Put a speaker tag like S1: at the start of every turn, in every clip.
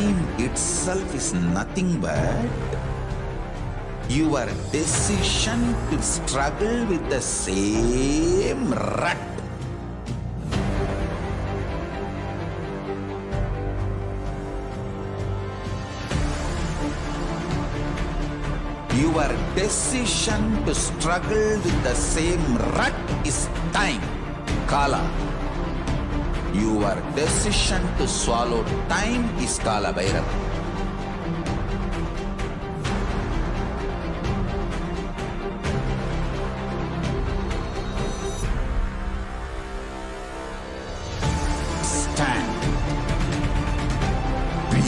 S1: time itself is nothing but your decision to struggle with the same rut. Your decision to struggle with the same rut is time, Kala. Your decision to swallow time is Kala Bhairava. Stand. Be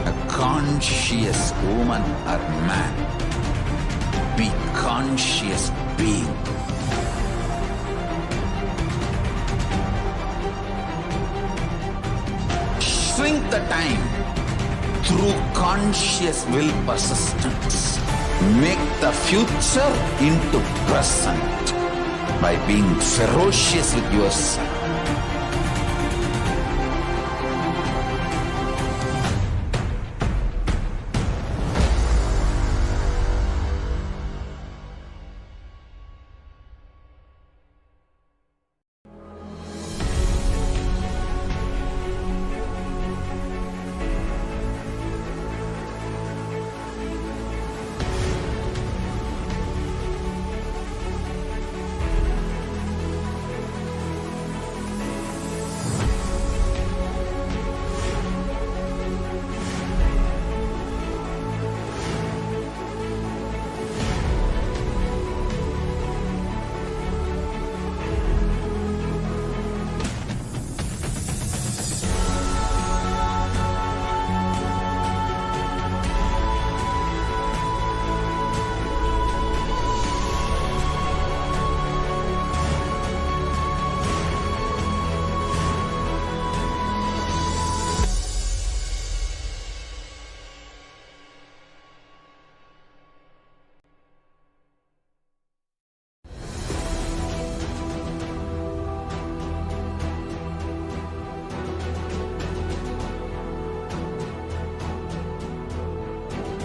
S1: a conscious woman or man. Be conscious being. Shrink the time through conscious will persistence. Make the future into present by being ferocious with yourself.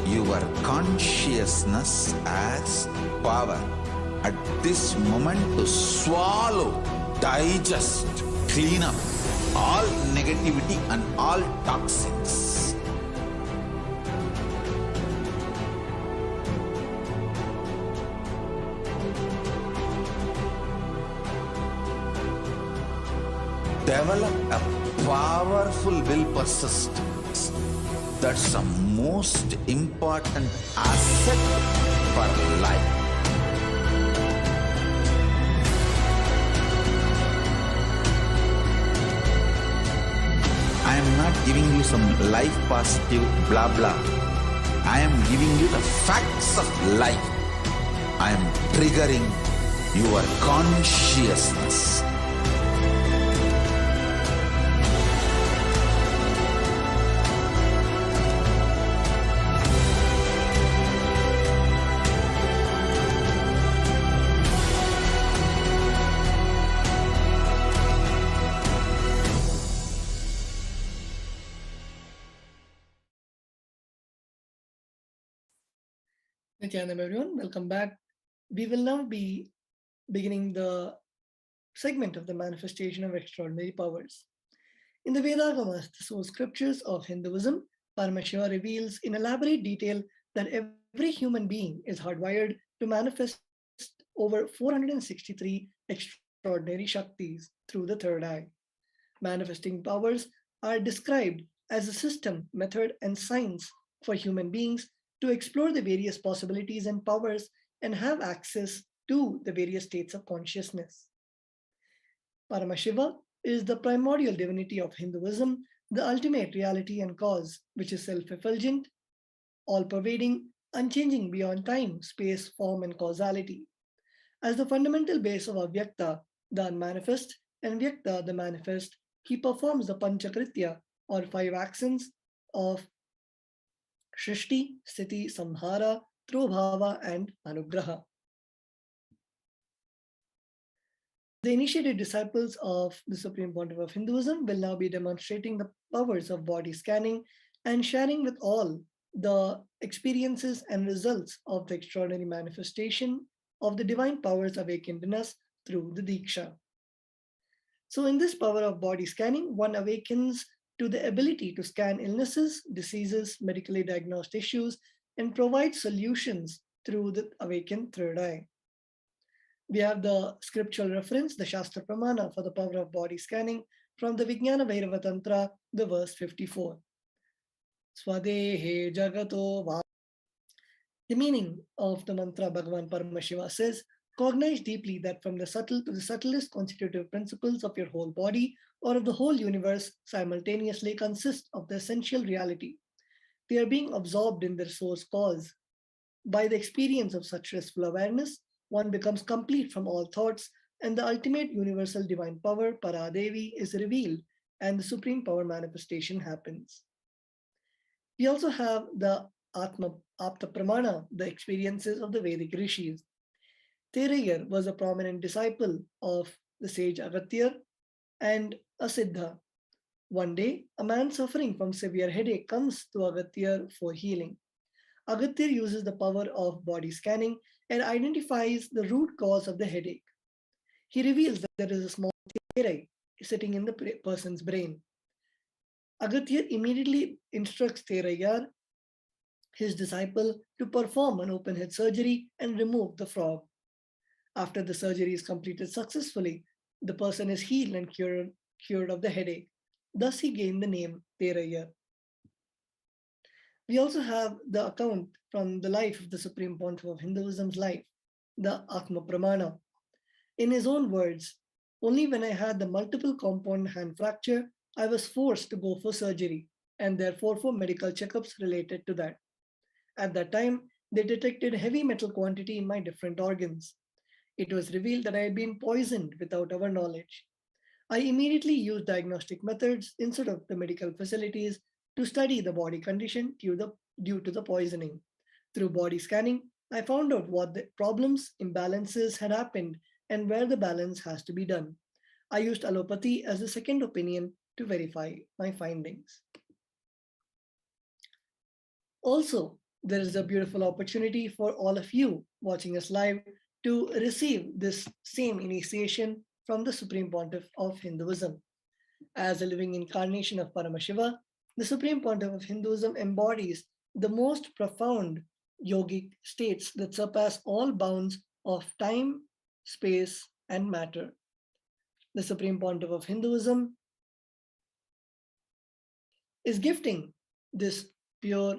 S1: Your consciousness as power at this moment to swallow, digest, clean up all negativity and all toxins. Develop a powerful will persistence. That's the most important asset for life. I am not giving you some life positive blah blah. I am giving you the facts of life. I am triggering your consciousness.
S2: Nithyananda, everyone, welcome back. We will now be beginning the segment of the manifestation of extraordinary powers. In the Vedagamas, the source scriptures of Hinduism, Paramashiva reveals in elaborate detail that every human being is hardwired to manifest over 463 extraordinary Shaktis through the third eye. Manifesting powers are described as a system, method, and science for human beings to explore the various possibilities and powers and have access to the various states of consciousness. Paramashiva is the primordial divinity of Hinduism, the ultimate reality and cause, which is self-effulgent, all-pervading, unchanging beyond time, space, form, and causality. As the fundamental base of Avyakta, the unmanifest, and Vyakta, the manifest, he performs the Panchakritya, or 5 actions of Shrishti, Sthiti, Samhara, Trobhava, and Anugraha. The initiated disciples of the Supreme Pontiff of Hinduism will now be demonstrating the powers of body scanning, and sharing with all the experiences and results of the extraordinary manifestation of the divine powers awakened in us through the Diksha. So, in this power of body scanning, one awakens to the ability to scan illnesses, diseases, medically diagnosed issues, and provide solutions through the awakened third eye. We have the scriptural reference, the Shastra Pramana for the power of body scanning from the Vijnana Bhairava Tantra, the verse 54. Swadehe Jagato Va. The meaning of the mantra Bhagavan Paramashiva says, cognize deeply that from the subtle to the subtlest constitutive principles of your whole body or of the whole universe simultaneously consist of the essential reality. They are being absorbed in their source cause. By the experience of such restful awareness, one becomes complete from all thoughts, and the ultimate universal divine power, Paradevi, is revealed, and the supreme power manifestation happens. We also have the Atma Apta Pramana, the experiences of the Vedic rishis. Terayar was a prominent disciple of the sage Agatya and a Siddha. One day, a man suffering from severe headache comes to Agatya for healing. Agatya uses the power of body scanning and identifies the root cause of the headache. He reveals that there is a small therai sitting in the person's brain. Agatya immediately instructs Terayar, his disciple, to perform an open head surgery and remove the frog. After the surgery is completed successfully, the person is healed and cured of the headache. Thus, he gained the name Terayar. We also have the account from the life of the Supreme Pontiff of Hinduism's life, the Atma Pramana. In his own words, only when I had the multiple compound hand fracture, I was forced to go for surgery and therefore for medical checkups related to that. At that time, they detected heavy metal quantity in my different organs. It was revealed that I had been poisoned without our knowledge. I immediately used diagnostic methods instead of the medical facilities to study the body condition due to the poisoning. Through body scanning, I found out what the problems, imbalances had happened and where the balance has to be done. I used allopathy as a second opinion to verify my findings. Also, there is a beautiful opportunity for all of you watching us live to receive this same initiation from the Supreme Pontiff of Hinduism. As a living incarnation of Paramashiva, the Supreme Pontiff of Hinduism embodies the most profound yogic states that surpass all bounds of time, space, and matter. The Supreme Pontiff of Hinduism is gifting this pure,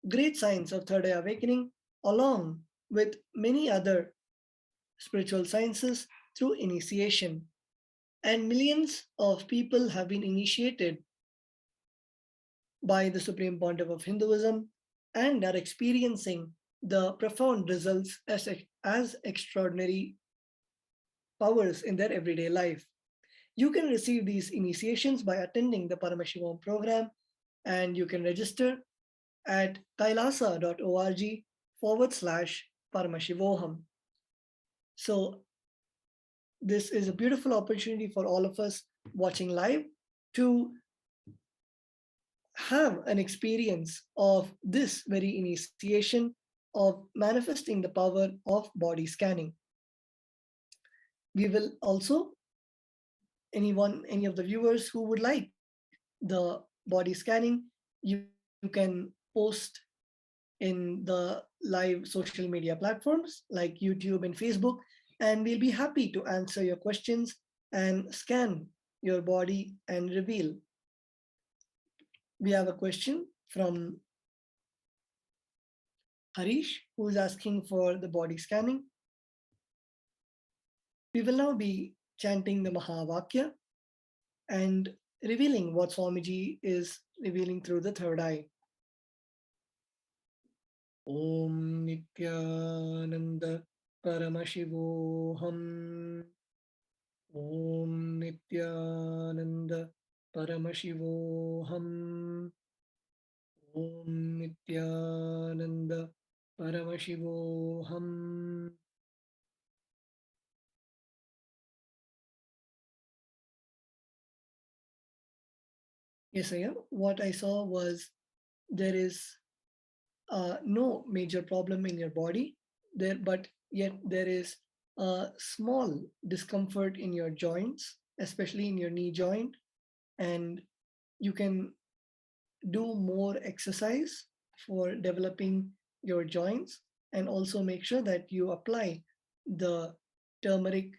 S2: great science of third eye awakening along with many other spiritual sciences through initiation. And millions of people have been initiated by the Supreme Pontiff of Hinduism and are experiencing the profound results as extraordinary powers in their everyday life. You can receive these initiations by attending the Paramashivoham program, and you can register at kailasa.org/Paramashivoham. So, this is a beautiful opportunity for all of us watching live to have an experience of this very initiation of manifesting the power of body scanning. We will also, any of the viewers who would like the body scanning, you can post in the live social media platforms like YouTube and Facebook, and we'll be happy to answer your questions and scan your body and reveal. We have a question from Harish, who is asking for the body scanning. We will now be chanting the Mahavakya and revealing what Swamiji is revealing through the third eye. Om Nithyananda Paramashivoham. Om Nithyananda Paramashivoham. Om Nithyananda Paramashivoham. Yes, I am. What I saw was there is no major problem in your body there, but yet there is a small discomfort in your joints, especially in your knee joint, and you can do more exercise for developing your joints, and also make sure that you apply the turmeric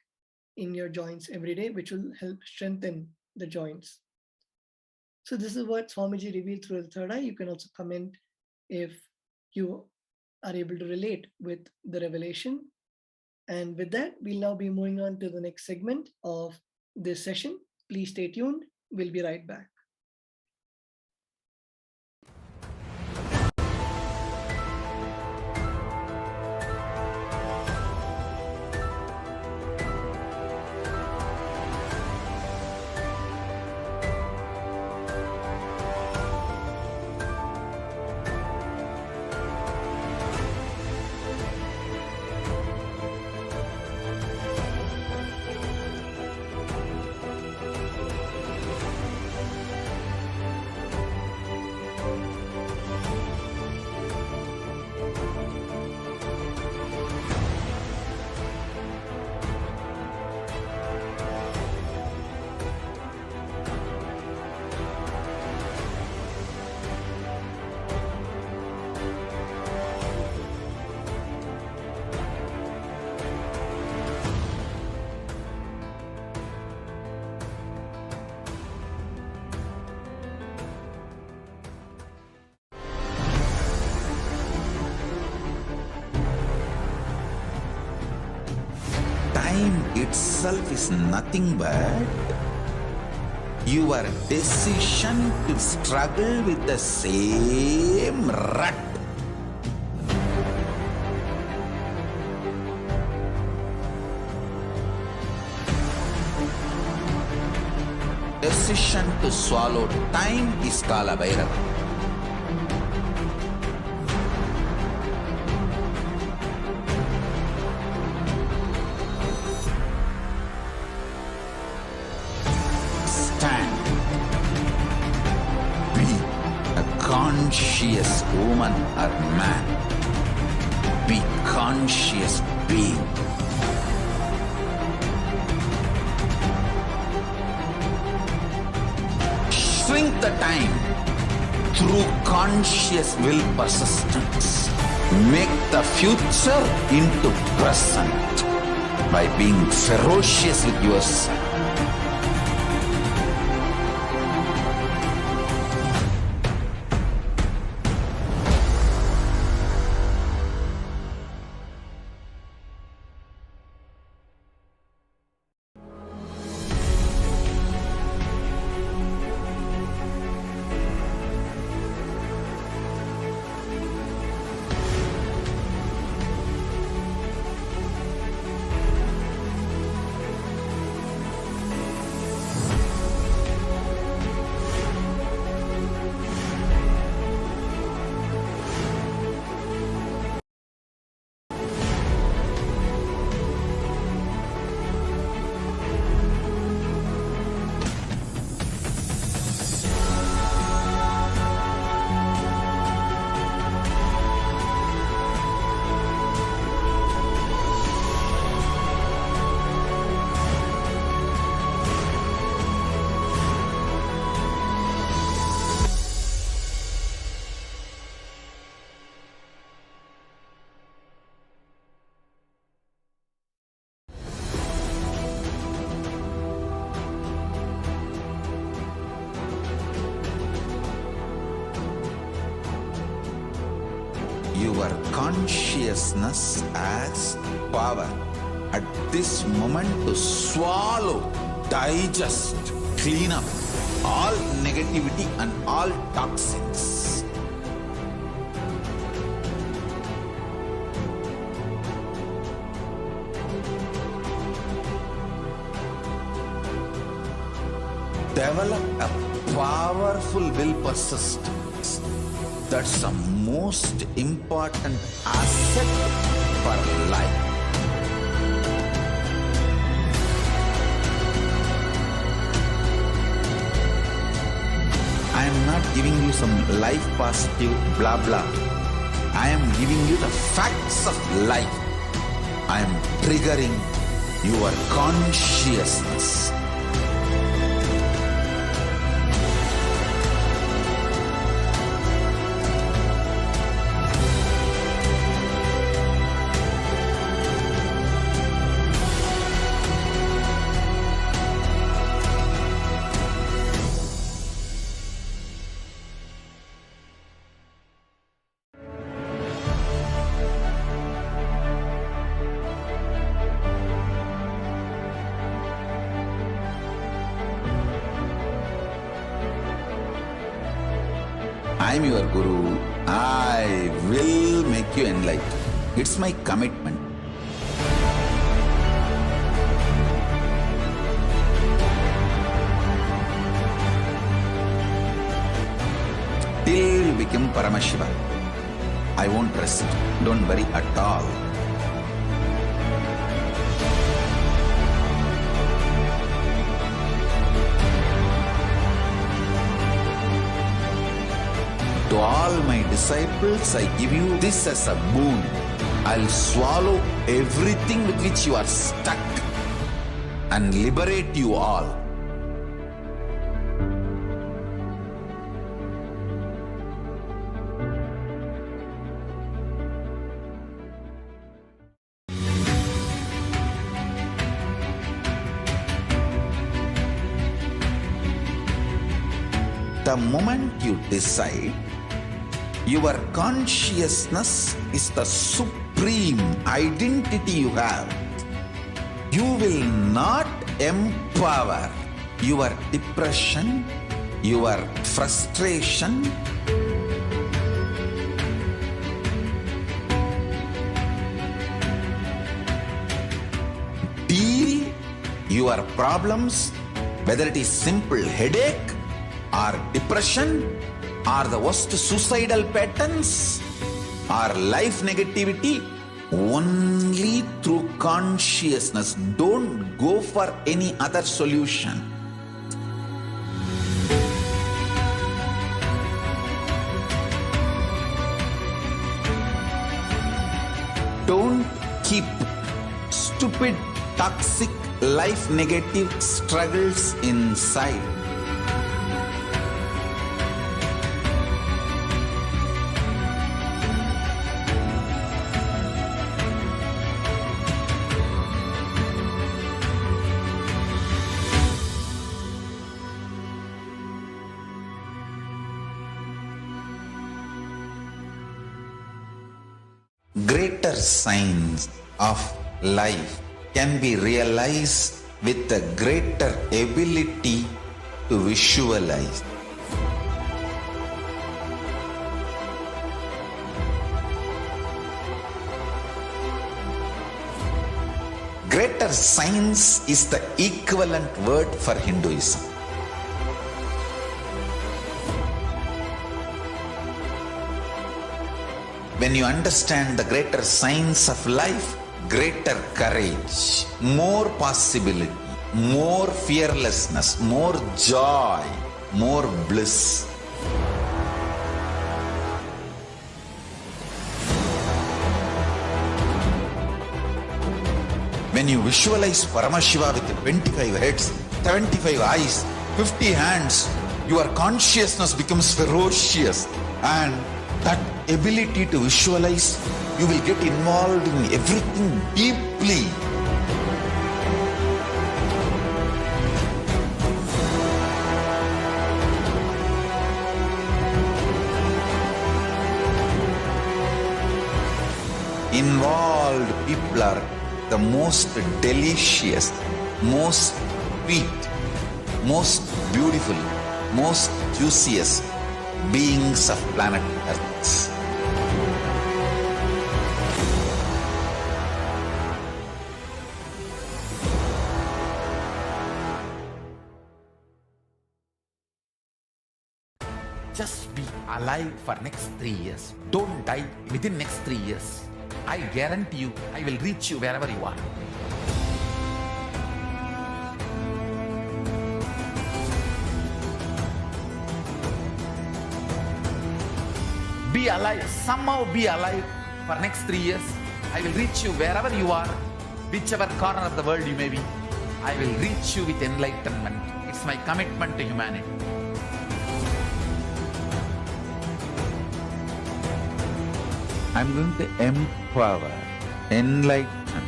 S2: in your joints every day, which will help strengthen the joints. So this is what Swamiji revealed through the third eye. You can also comment if you are able to relate with the revelation. And with that, we'll now be moving on to the next segment of this session. Please stay tuned. We'll be right back.
S1: Time itself is nothing but your decision to struggle with the same rut. Decision to swallow time is Kala Bhairava. Stand. Be a conscious woman or man. Be conscious being. Shrink the time through conscious will persistence. Make the future into present by being ferocious with yourself. Your consciousness as power at this moment to swallow, digest, clean up all negativity and all toxins. Develop a powerful will persistence. That's the most important asset for life. some life positive blah blah. I am giving you the facts of life. I am triggering your consciousness. I am your Guru. I will make you enlightened. It's my commitment. Till you become Paramashiva, I won't rest. Don't worry at all. To all my disciples, I give you this as a boon. I'll swallow everything with which you are stuck and liberate you all. The moment you decide, your consciousness is the supreme identity you have. You will not empower your depression, your frustration, deal your problems, whether it is simple headache or depression or the worst suicidal patterns or life negativity, only through consciousness. Don't go for any other solution. Don't keep stupid, toxic, life negative struggles inside. Greater signs of life can be realized with a greater ability to visualize. Greater science is the equivalent word for Hinduism. When you understand the greater science of life, greater courage, more possibility, more fearlessness, more joy, more bliss. When you visualize Paramashiva with 25 heads, 75 eyes, 50 hands, your consciousness becomes ferocious, and that ability to visualize, you will get involved in everything deeply. Involved people are the most delicious, most sweet, most beautiful, most juiciest beings of planet Earth.
S3: Just be alive for next 3 years. Don't die within next 3 years. I guarantee you, I will reach you wherever you are. be alive, somehow be alive for next 3 years. I will reach you wherever you are, whichever corner of the world you may be. I will reach you with enlightenment. It's my commitment to humanity.
S1: I'm going to empower, enlighten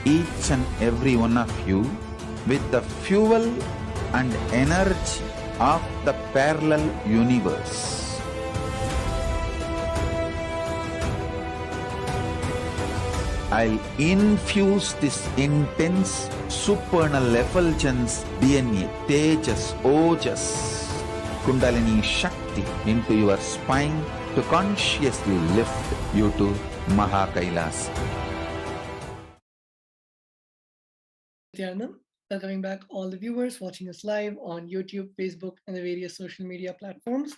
S1: each and every one of you with the fuel and energy of the parallel universe. I'll infuse this intense supernal effulgence DNA, Tejas, Ojas, Kundalini Shakti into your spine to consciously lift you to Mahakailas.
S2: Nithyananda, welcoming back all the viewers watching us live on YouTube, Facebook, and the various social media platforms.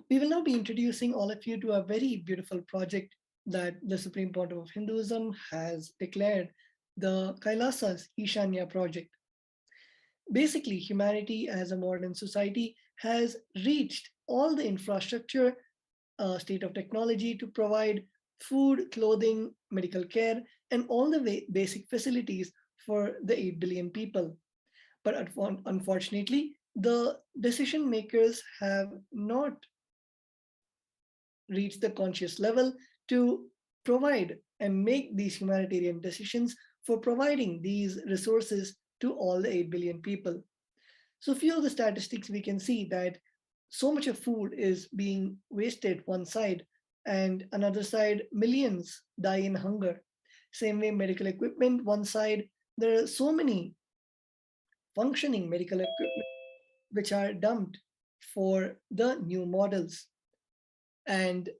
S2: We will now be introducing all of you to a very beautiful project that the Supreme Pontiff of Hinduism has declared, the Kailasa's Ishanya project. Basically, humanity as a modern society has reached all the infrastructure, state of technology to provide food, clothing, medical care, and all the basic facilities for the 8 billion people. But unfortunately, the decision makers have not reached the conscious level to provide and make these humanitarian decisions for providing these resources to all the 8 billion people. So few of the statistics we can see that so much of food is being wasted one side, and another side, millions die in hunger. Same way, medical equipment, one side, there are so many functioning medical equipment which are dumped for the new models. And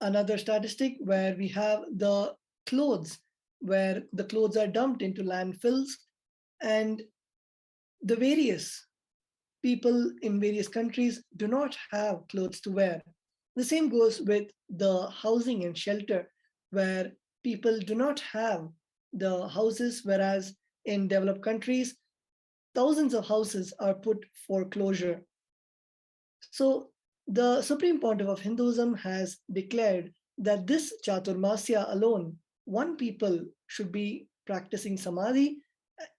S2: another statistic where we have the clothes, where the clothes are dumped into landfills, and the various people in various countries do not have clothes to wear. The same goes with the housing and shelter, where people do not have the houses, whereas in developed countries, thousands of houses are put for closure. So the Supreme Pontiff of Hinduism has declared that this Chaturmasya alone, one people should be practicing Samadhi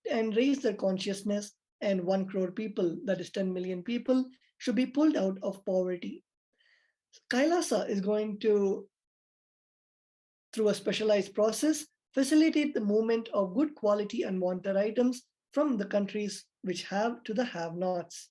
S2: and raise their consciousness, and 1 crore people, that is 10 million people, should be pulled out of poverty. Kailasa is going to, through a specialized process, facilitate the movement of good quality unwanted items from the countries which have to the have-nots.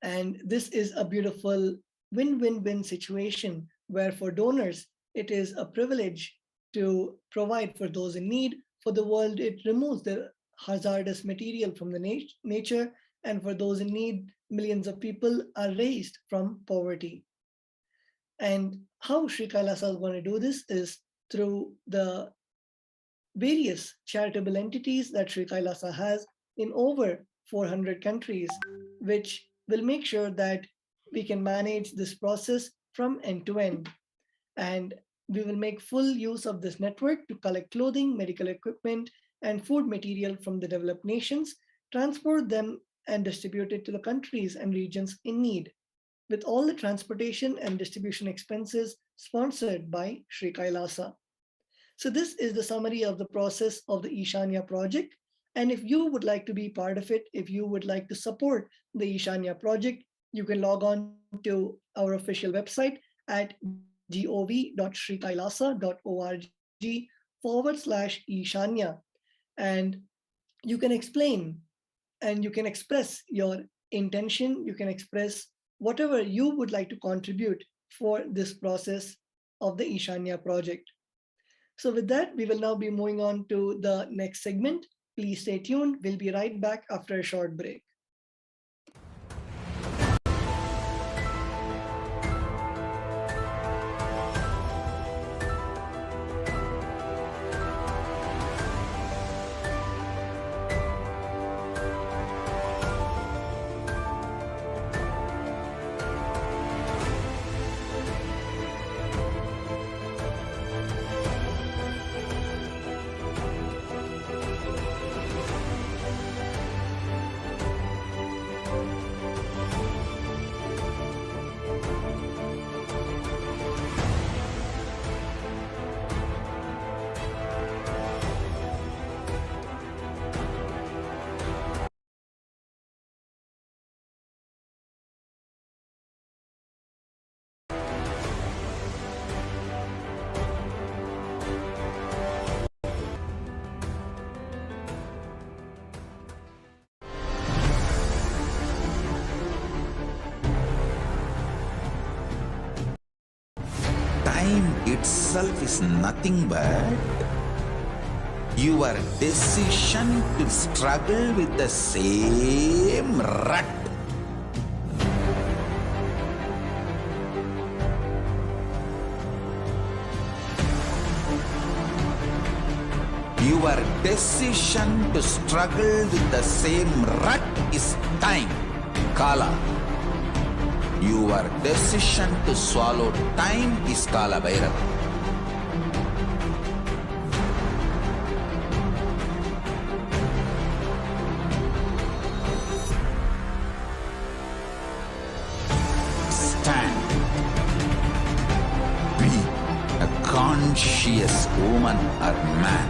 S2: And this is a beautiful win-win-win situation where for donors, it is a privilege to provide for those in need. For the world, it removes the hazardous material from the nature, and for those in need, millions of people are raised from poverty. And how Sri Kailasa is going to do this is through the various charitable entities that Sri Kailasa has in over 400 countries, which will make sure that we can manage this process from end to end. And we will make full use of this network to collect clothing, medical equipment, and food material from the developed nations, transport them and distribute it to the countries and regions in need, with all the transportation and distribution expenses sponsored by Sri Kailasa. So this is the summary of the process of the Ishanya project. And if you would like to be part of it, if you would like to support the Ishanya project, you can log on to our official website at gov.srikailasa.org/Ishanya. And you can explain and you can express your intention, you can express whatever you would like to contribute for this process of the Ishanya project. So with that, we will now be moving on to the next segment. Please stay tuned. We'll be right back after a short break.
S1: itself is nothing but your decision to struggle with the same rut. Your decision to struggle with the same rut is time, Kala. Your decision to swallow time is Kala Bhairava. Stand. Be a conscious woman or man.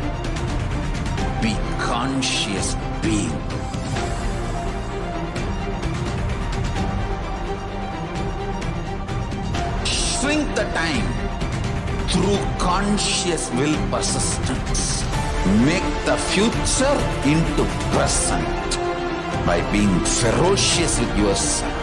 S1: Be conscious being. Shrink the time through conscious will persistence. Make the future into present by being ferocious with yourself.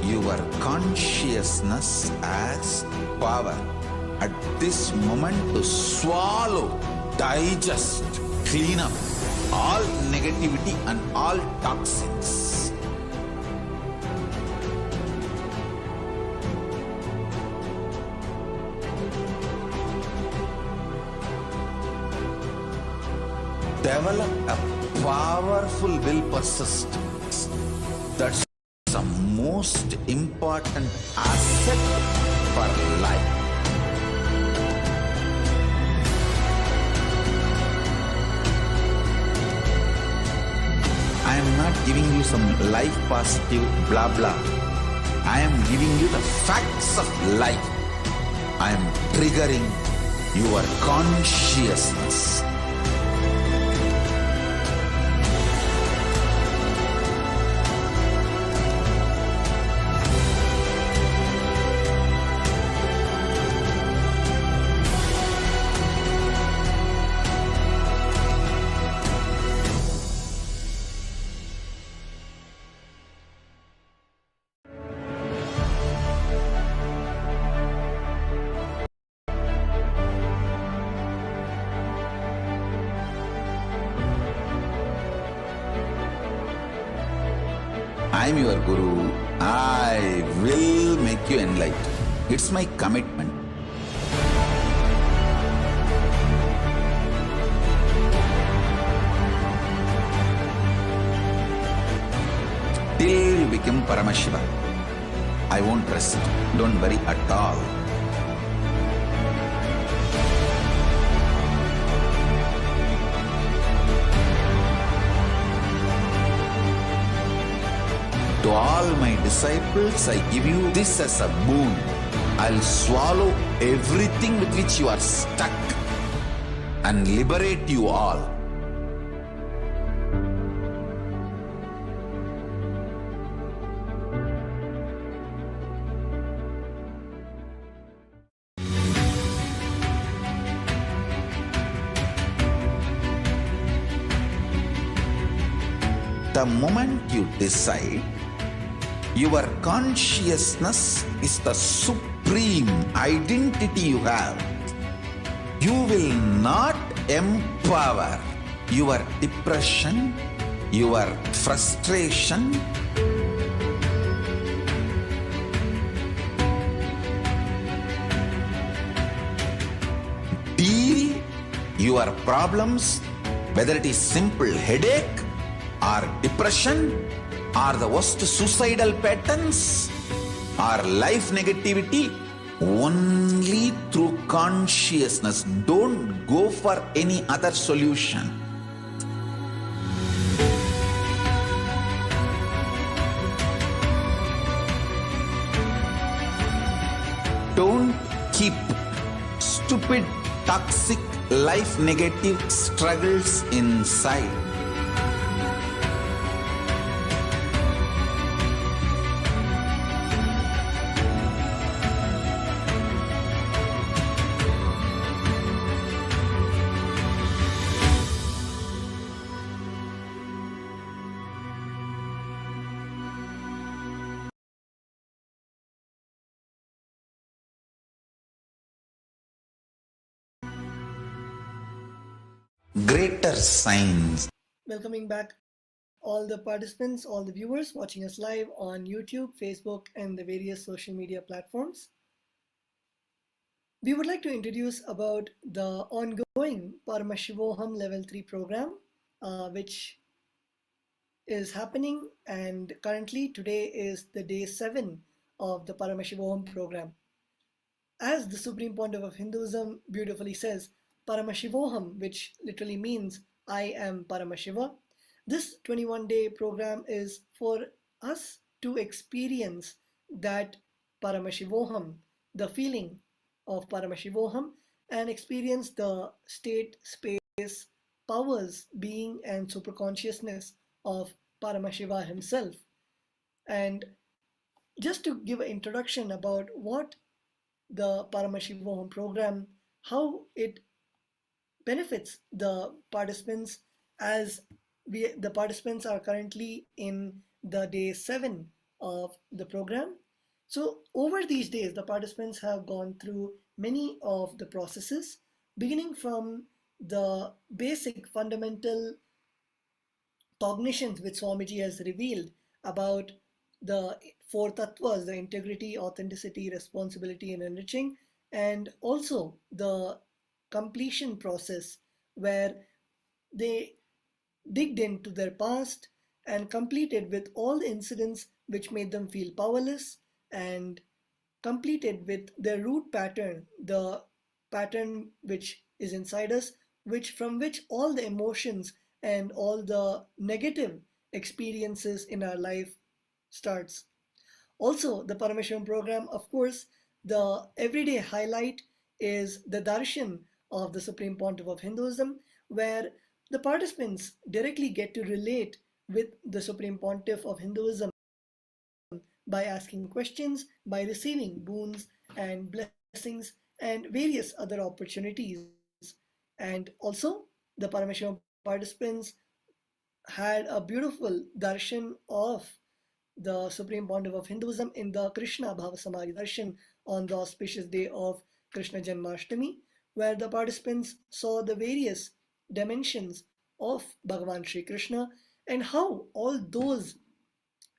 S1: Your consciousness has power at this moment to swallow, digest, clean up all negativity and all toxins. Develop a powerful will persistence. That's the most important asset for life. I am not giving you some life positive blah blah. I am giving you the facts of life. I am triggering your consciousness. I am your Guru. I will make you enlightened. It's my commitment. Till you become Paramashiva, I won't rest. Don't worry at all. To all my disciples, I give you this as a boon. I'll swallow everything with which you are stuck and liberate you all. the moment you decide, your consciousness is the supreme identity you have. You will not empower your depression, your frustration, deal your problems, whether it is simple headache or depression or the worst suicidal patterns or life negativity, only through consciousness. Don't go for any other solution. Don't keep stupid, toxic, life negative struggles inside. Greater signs.
S2: Welcoming back all the participants, all the viewers watching us live on YouTube, Facebook, and the various social media platforms. We would like to introduce about the ongoing Paramashivoham Level 3 program, which is happening, and currently today is the day 7 of the Paramashivoham program. As the Supreme Pontiff of Hinduism beautifully says, Paramashivoham, which literally means I am Paramashiva. This 21-day program is for us to experience that Paramashivoham, the feeling of Paramashivoham, and experience the state, space, powers, being, and superconsciousness of Paramashiva himself. And just to give an introduction about what the Paramashivoham program, how it benefits the participants, as the participants are currently in the day 7 of the program. So over these days, the participants have gone through many of the processes, beginning from the basic fundamental cognitions which Swamiji has revealed about the 4 tattvas, the integrity, authenticity, responsibility, and enriching, and also the completion process where they digged into their past and completed with all the incidents which made them feel powerless, and completed with their root pattern, the pattern which is inside us, which from which all the emotions and all the negative experiences in our life starts. Also, the Paramashivam program, of course, the everyday highlight is the darshan of the Supreme Pontiff of Hinduism, where the participants directly get to relate with the Supreme Pontiff of Hinduism by asking questions, by receiving boons and blessings and various other opportunities. And also, the Paramashivam participants had a beautiful darshan of the Supreme Pontiff of Hinduism in the Krishna Bhava Samadhi darshan on the auspicious day of Krishna Janmashtami, where the participants saw the various dimensions of Bhagavan Sri Krishna and how all those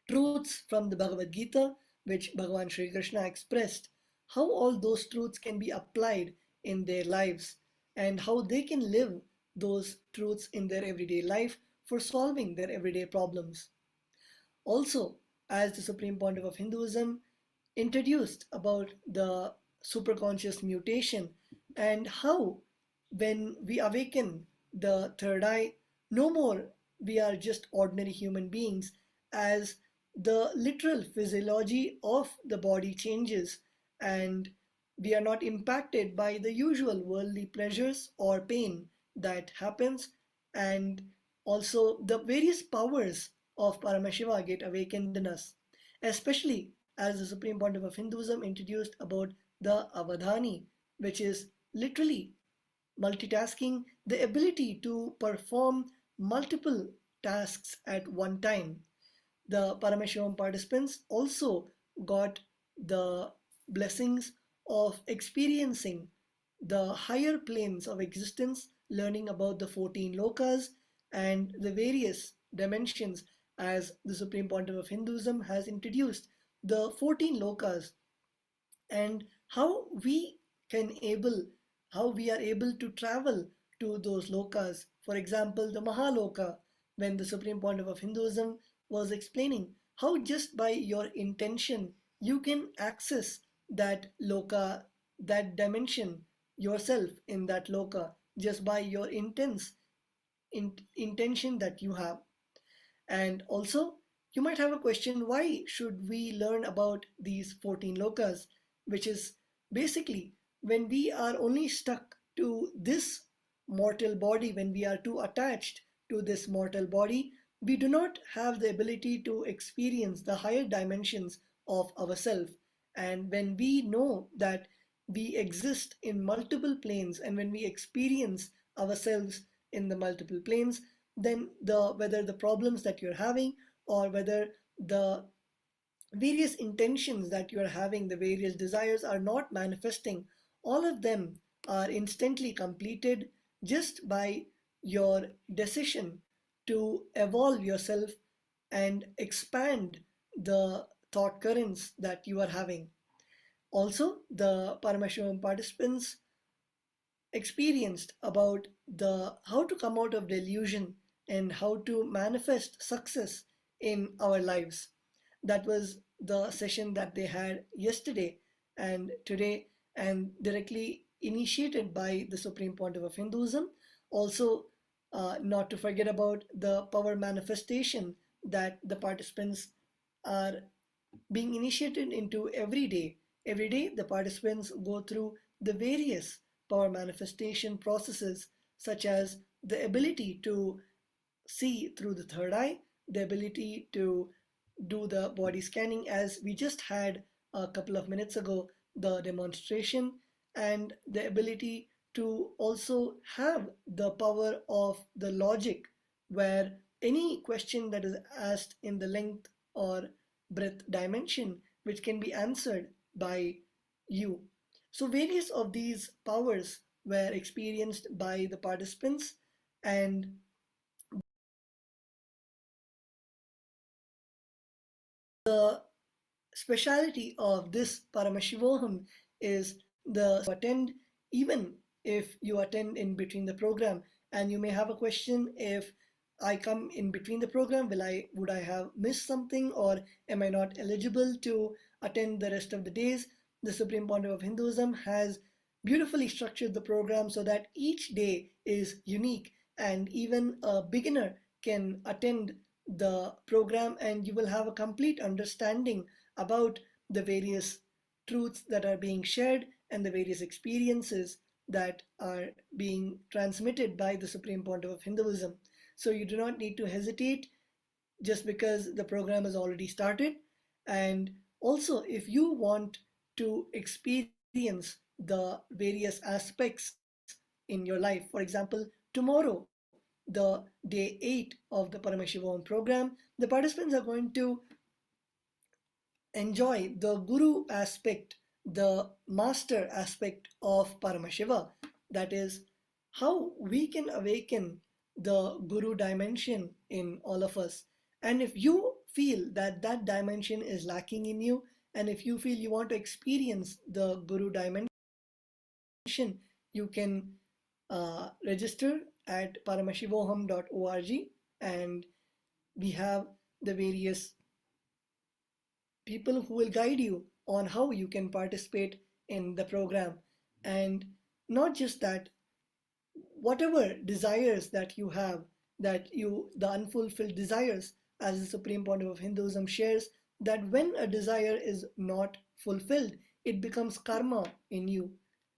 S2: truths from the Bhagavad Gita, which Bhagavan Sri Krishna expressed, how all those truths can be applied in their lives and how they can live those truths in their everyday life for solving their everyday problems. Also, as the Supreme Pontiff of Hinduism introduced about the superconscious mutation and how when we awaken the third eye, no more we are just ordinary human beings, as the literal physiology of the body changes and we are not impacted by the usual worldly pleasures or pain that happens, and also the various powers of Paramashiva get awakened in us, especially as the Supreme Pontiff of Hinduism introduced about the Avadhani, which is literally multitasking, the ability to perform multiple tasks at one time. The Paramashivoham participants also got the blessings of experiencing the higher planes of existence, learning about the 14 lokas and the various dimensions, as the Supreme Pontiff of Hinduism has introduced the 14 lokas, and how we can able how we are able to travel to those lokas. For example, the Mahaloka, when the Supreme Pontiff of Hinduism was explaining how just by your intention you can access that loka, that dimension, yourself in that loka, just by your intention that you have. And also, you might have a question, why should we learn about these 14 lokas? Which is basically, when we are only stuck to this mortal body, when we are too attached to this mortal body, we do not have the ability to experience the higher dimensions of ourselves. And when we know that we exist in multiple planes, and when we experience ourselves in the multiple planes, then whether the problems that you're having, or whether the various intentions that you are having, the various desires are not manifesting, all of them are instantly completed just by your decision to evolve yourself and expand the thought currents that you are having. Also, the Paramashivam participants experienced about the how to come out of delusion and how to manifest success in our lives. That was the session that they had yesterday and today, and directly initiated by the Supreme Pontiff of Hinduism. Also, not to forget about the power manifestation that the participants are being initiated into every day. Every day, the participants go through the various power manifestation processes, such as the ability to see through the third eye, the ability to do the body scanning, as we just had a couple of minutes ago, the demonstration, and the ability to also have the power of the logic, where any question that is asked in the length or breadth dimension, which can be answered by you. So various of these powers were experienced by the participants, and the speciality of this Paramashivoham is the attend, even if you attend in between the program. And you may have a question, if I come in between the program, would I have missed something, or am I not eligible to attend the rest of the days? The Supreme Pontiff of Hinduism has beautifully structured the program so that each day is unique, and even a beginner can attend the program, and you will have a complete understanding about the various truths that are being shared and the various experiences that are being transmitted by the Supreme Pontiff of Hinduism. So you do not need to hesitate just because the program has already started. And also, if you want to experience the various aspects in your life, for example, tomorrow, the day 8 of the Paramashivoham program, the participants are going to enjoy the Guru aspect, the master aspect of Paramashiva. That is how we can awaken the Guru dimension in all of us. And if you feel that that dimension is lacking in you, and if you feel you want to experience the Guru dimension, you can register at paramashivoham.org, and we have the various people who will guide you on how you can participate in the program. And not just that, whatever desires that you have, the unfulfilled desires, as the Supreme Pontiff of Hinduism shares, that when a desire is not fulfilled, it becomes karma in you.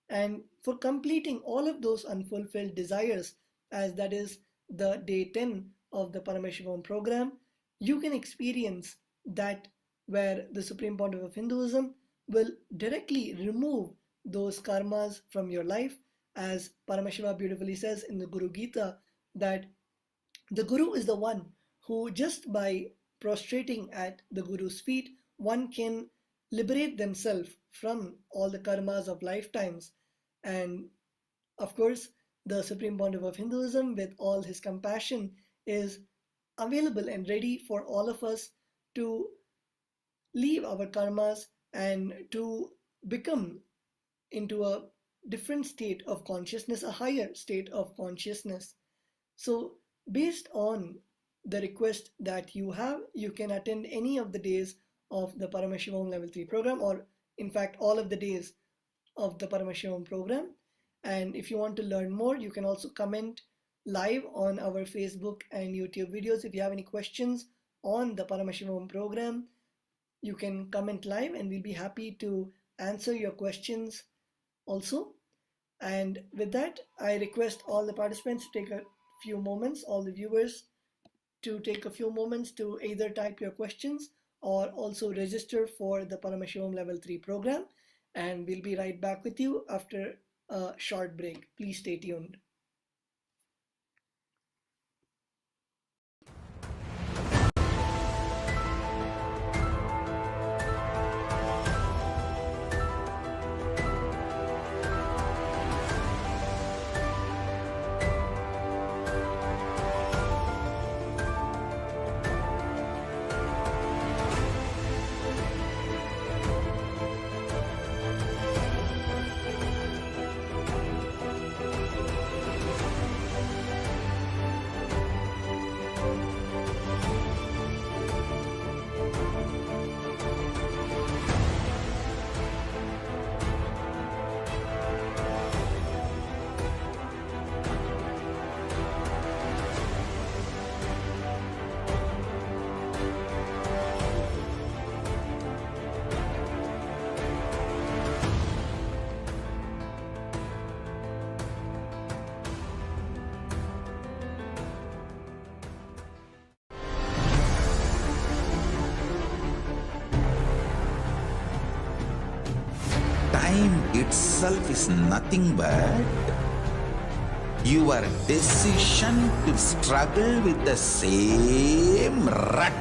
S2: And for completing all of those unfulfilled desires, as that is the day 10 of the Paramashivoham program, you can experience that, where the Supreme Pontiff of Hinduism will directly remove those karmas from your life. As Paramashiva beautifully says in the Guru Gita, that The Guru is the one who, just by prostrating at the Guru's feet, one can liberate themselves from all the karmas of lifetimes. And of course, the Supreme Pontiff of Hinduism, with all his compassion, is available and ready for all of us to leave our karmas and to become into a different state of consciousness, a higher state of consciousness. So, based on the request that you have, you can attend any of the days of the Paramashivoham Level 3 program, or in fact, all of the days of the Paramashivoham program. And if you want to learn more, you can also comment live on our Facebook and YouTube videos. If you have any questions on the Paramashivoham program, you can comment live and we'll be happy to answer your questions also. And with that, I request all the participants to take a few moments, all the viewers to take a few moments to either type your questions or also register for the Paramashivoham Level 3 program. And we'll be right back with you after a short break. Please stay tuned.
S1: Time itself is nothing but your decision to struggle with the same rut.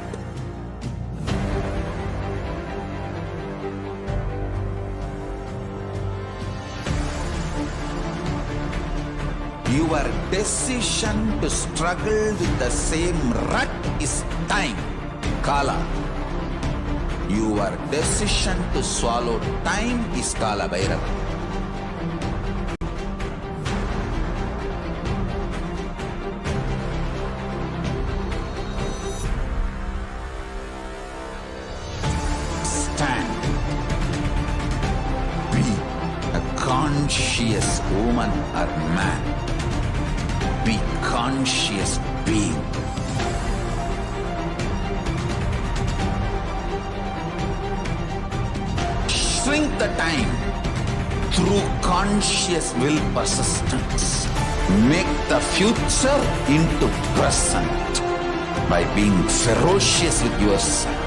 S1: Your decision to struggle with the same rut is time, Kala. Your decision to swallow time is Kala Bhairava. Stand. Be a conscious woman or man. Be conscious being. Shrink the time through conscious will persistence. Make the future into present by being ferocious with yourself.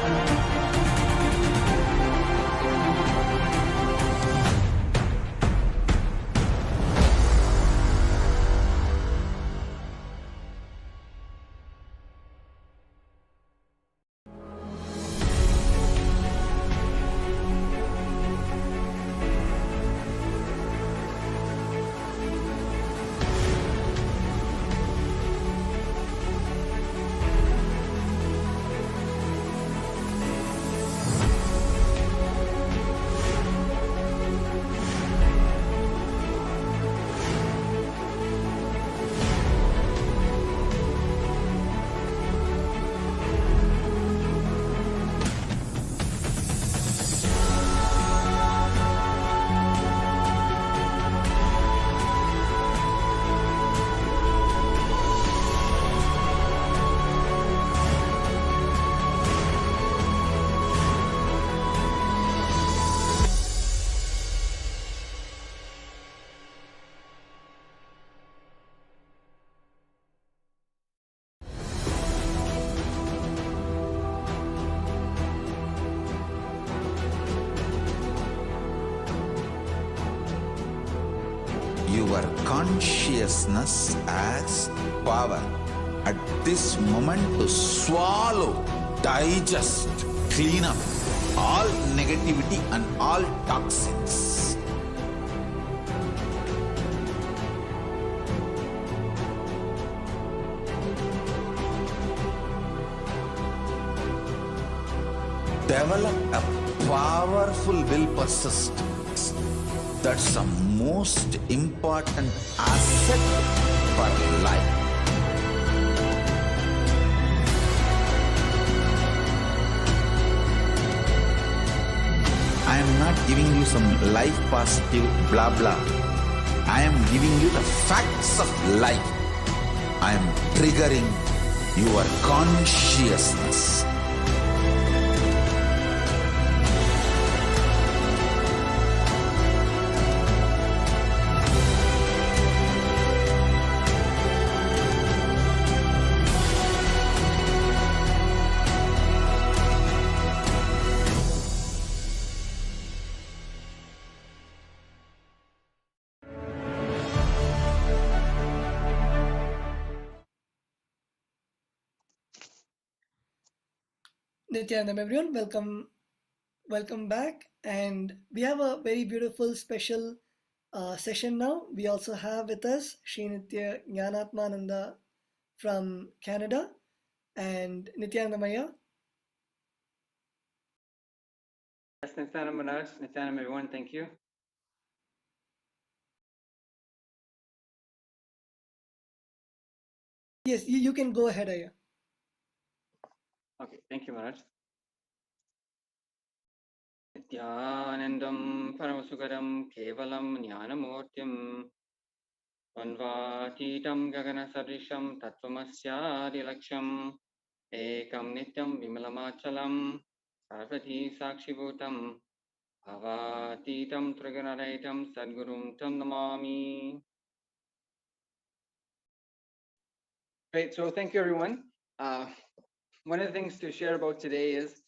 S1: Your consciousness as power. at this moment to swallow, digest, clean up all negativity and all toxins. Develop a powerful will persistence. That's the most important asset for life. I am not giving you some life positive blah blah. I am giving you the facts of life. I am triggering your consciousness.
S2: Nithyanandam, everyone, welcome back. And we have a very beautiful special session now. We also have with us Sri Nithyananda from Canada and Nithyanandamaya.
S4: Yes, Nithyanam Manoj, Nithyanam everyone, thank you.
S2: Yes, you can go ahead, Aya.
S4: Okay, thank you, Manoj. Nithyanandam Paramasukaram Kevalam Jnanamurtyam Dvandvatītam Gaganasarisham Tattvamasyaadilaksham Ekam Nityam Vimalamachalam Sarvati Sakshibhutam Bhavatītam Trigunaraitam Sadgurum Tam Namami. Great, so thank you, everyone. One of the things to share about today is,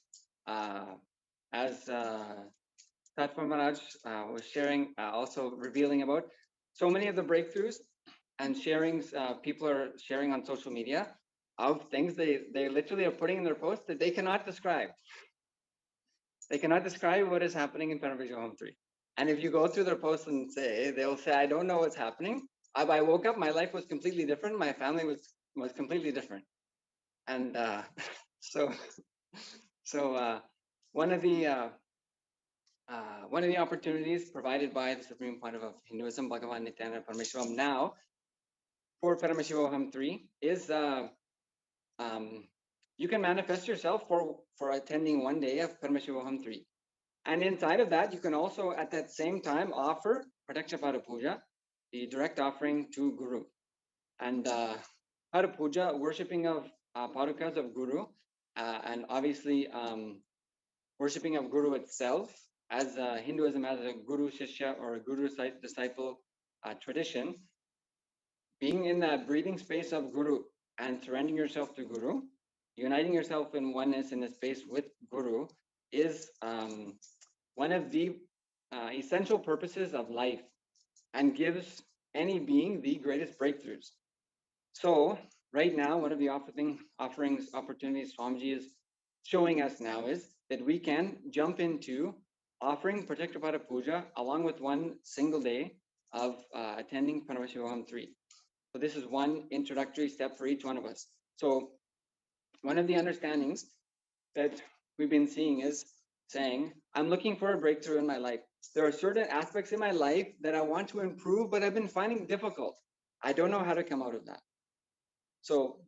S4: as Tattva Maharaj was sharing, also revealing about so many of the breakthroughs and sharings people are sharing on social media of things they literally are putting in their posts that they cannot describe. They cannot describe what is happening in Paramashivoham 3. And if you go through their posts and they'll say, I don't know what's happening. I woke up, my life was completely different. My family was completely different. And so one of the opportunities provided by the Supreme Point of Hinduism, Bhagavan Nithyananda Paramashivam, now for Paramashivoham 3 is you can manifest yourself for attending one day of Paramashivoham 3. And inside of that, you can also at that same time offer Pratyakshapara Puja, the direct offering to Guru. And Para Puja, worshipping of Padukas of Guru, and obviously worshipping of Guru itself, as Hinduism has a Guru Shishya or a Guru disciple tradition, being in that breathing space of Guru and surrendering yourself to Guru, uniting yourself in oneness in the space with Guru is one of the essential purposes of life and gives any being the greatest breakthroughs. So right now, one of the opportunities Swamiji is showing us now is that we can jump into offering Pratyakshapara Puja along with one single day of attending Paramashivoham 3. So this is one introductory step for each one of us. So one of the understandings that we've been seeing is saying, I'm looking for a breakthrough in my life. There are certain aspects in my life that I want to improve, but I've been finding difficult. I don't know how to come out of that. So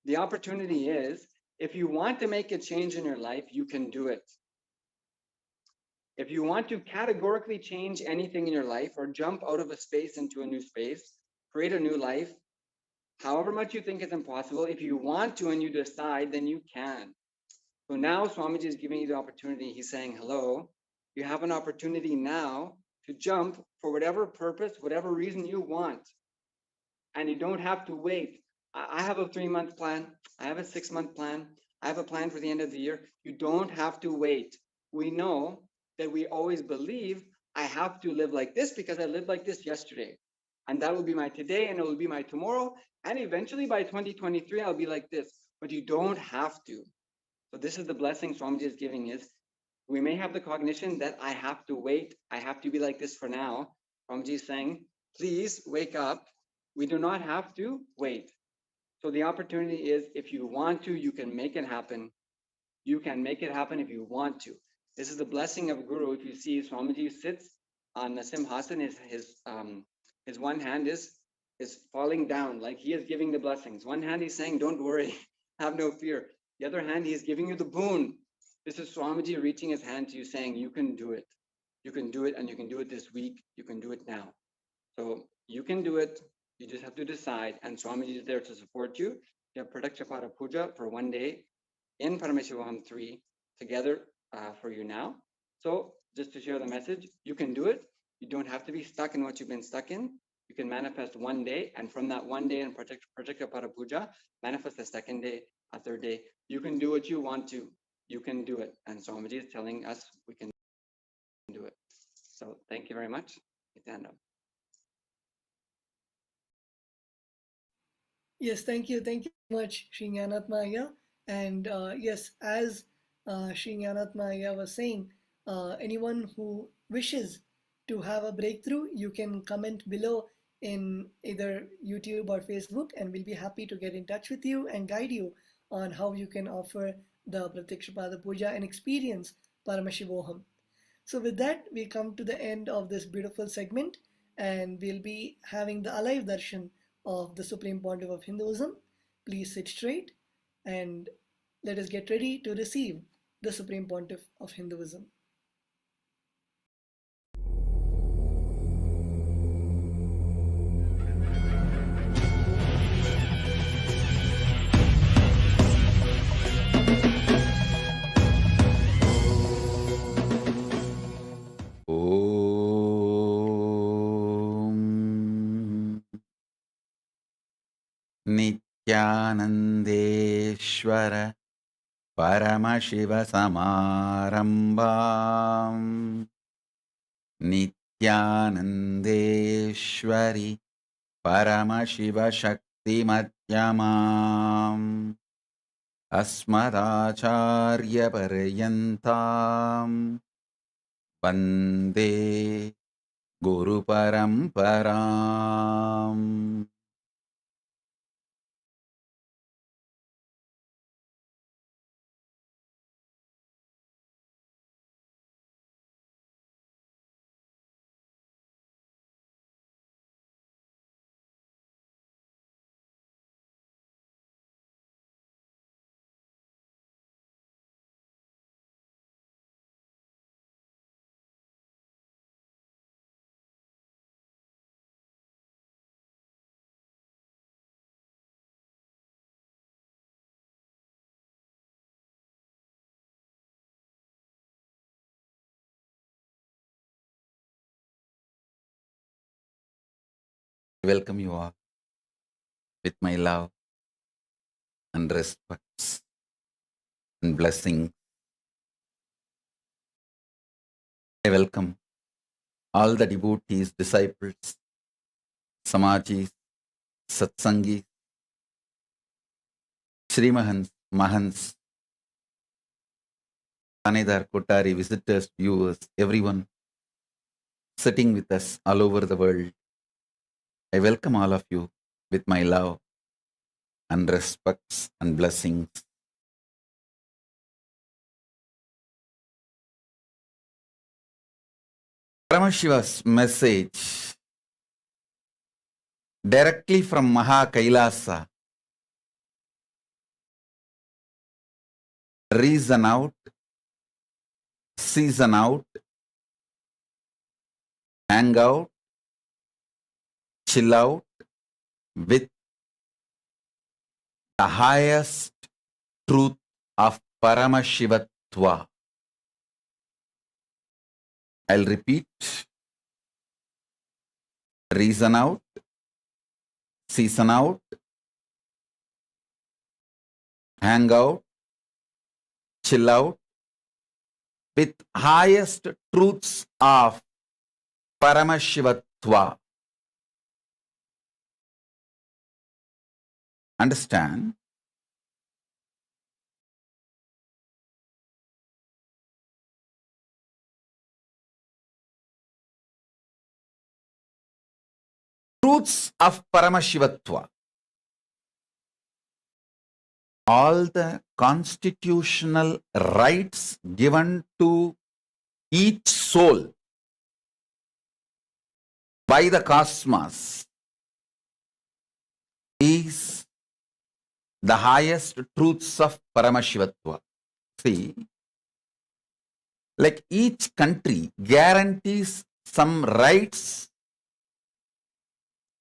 S4: the opportunity is, if you want to make a change in your life, you can do it. If you want to categorically change anything in your life or jump out of a space into a new space, create a new life, however much you think it's impossible, if you want to and you decide, then you can. So now Swamiji is giving you the opportunity. He's saying, hello, you have an opportunity now to jump for whatever purpose, whatever reason you want. And you don't have to wait. I have a 3-month plan. I have a 6-month plan. I have a plan for the end of the year. You don't have to wait. We know that we always believe I have to live like this because I lived like this yesterday. And that will be my today, and it will be my tomorrow. And eventually by 2023, I'll be like this. But you don't have to. So this is the blessing Swamiji is giving is, we may have the cognition that I have to wait, I have to be like this for now. Swamiji is saying, please wake up. We do not have to wait. So the opportunity is, if you want to, you can make it happen. You can make it happen if you want to. This is the blessing of Guru. If you see Swamiji sits on the Simhasan, his one hand is falling down, like he is giving the blessings. One hand he's saying, don't worry, have no fear. The other hand, he's giving you the boon. This is Swamiji reaching his hand to you saying, you can do it. You can do it, and you can do it this week. You can do it now. So you can do it. You just have to decide, and Swamiji is there to support you. You have Pratyaksha Puja for one day in Paramashivoham 3 together for you now. So just to share the message, you can do it. You don't have to be stuck in what you've been stuck in. You can manifest one day, and from that one day in Pratyaksha Puja, manifest a second day, a third day. You can do what you want to. You can do it. And Swamiji is telling us we can do it. So thank you very much. Stand up.
S2: Yes, thank you. Thank you so much, Shri Jnanatmaya. And yes, as Shri Jnanatmaya was saying, anyone who wishes to have a breakthrough, you can comment below in either YouTube or Facebook, and we'll be happy to get in touch with you and guide you on how you can offer the Pratyakshapada Puja and experience Paramashivoham. So with that, we come to the end of this beautiful segment, and we'll be having the alive darshan of the Supreme Pontiff of Hinduism. Please sit straight and let us get ready to receive the Supreme Pontiff of Hinduism.
S3: Nithyanandeshwara Paramashivasamarambam Nithyanandeshwari Paramashiva-shakti-madhyamam Asmadacharya-paryantam Vande Guru-paramparam. I welcome you all with my love and respects and blessings. I welcome all the devotees, disciples, Samajis, Satsangis, Srimahans, Mahans, Tanedar, Kotari, visitors, viewers, everyone sitting with us all over the world. I welcome all of you with my love and respects and blessings. Paramashiva's message directly from Maha Kailasa. Reason out, season out, hang out, chill out with the highest truth of Paramashivatva. I'll repeat. Reason out, season out, hang out, chill out with highest truths of Paramashivatva. understand truths of Paramashivatva. All the constitutional rights given to each soul by the cosmos is the highest truths of Paramashivatva. See, like each country guarantees some rights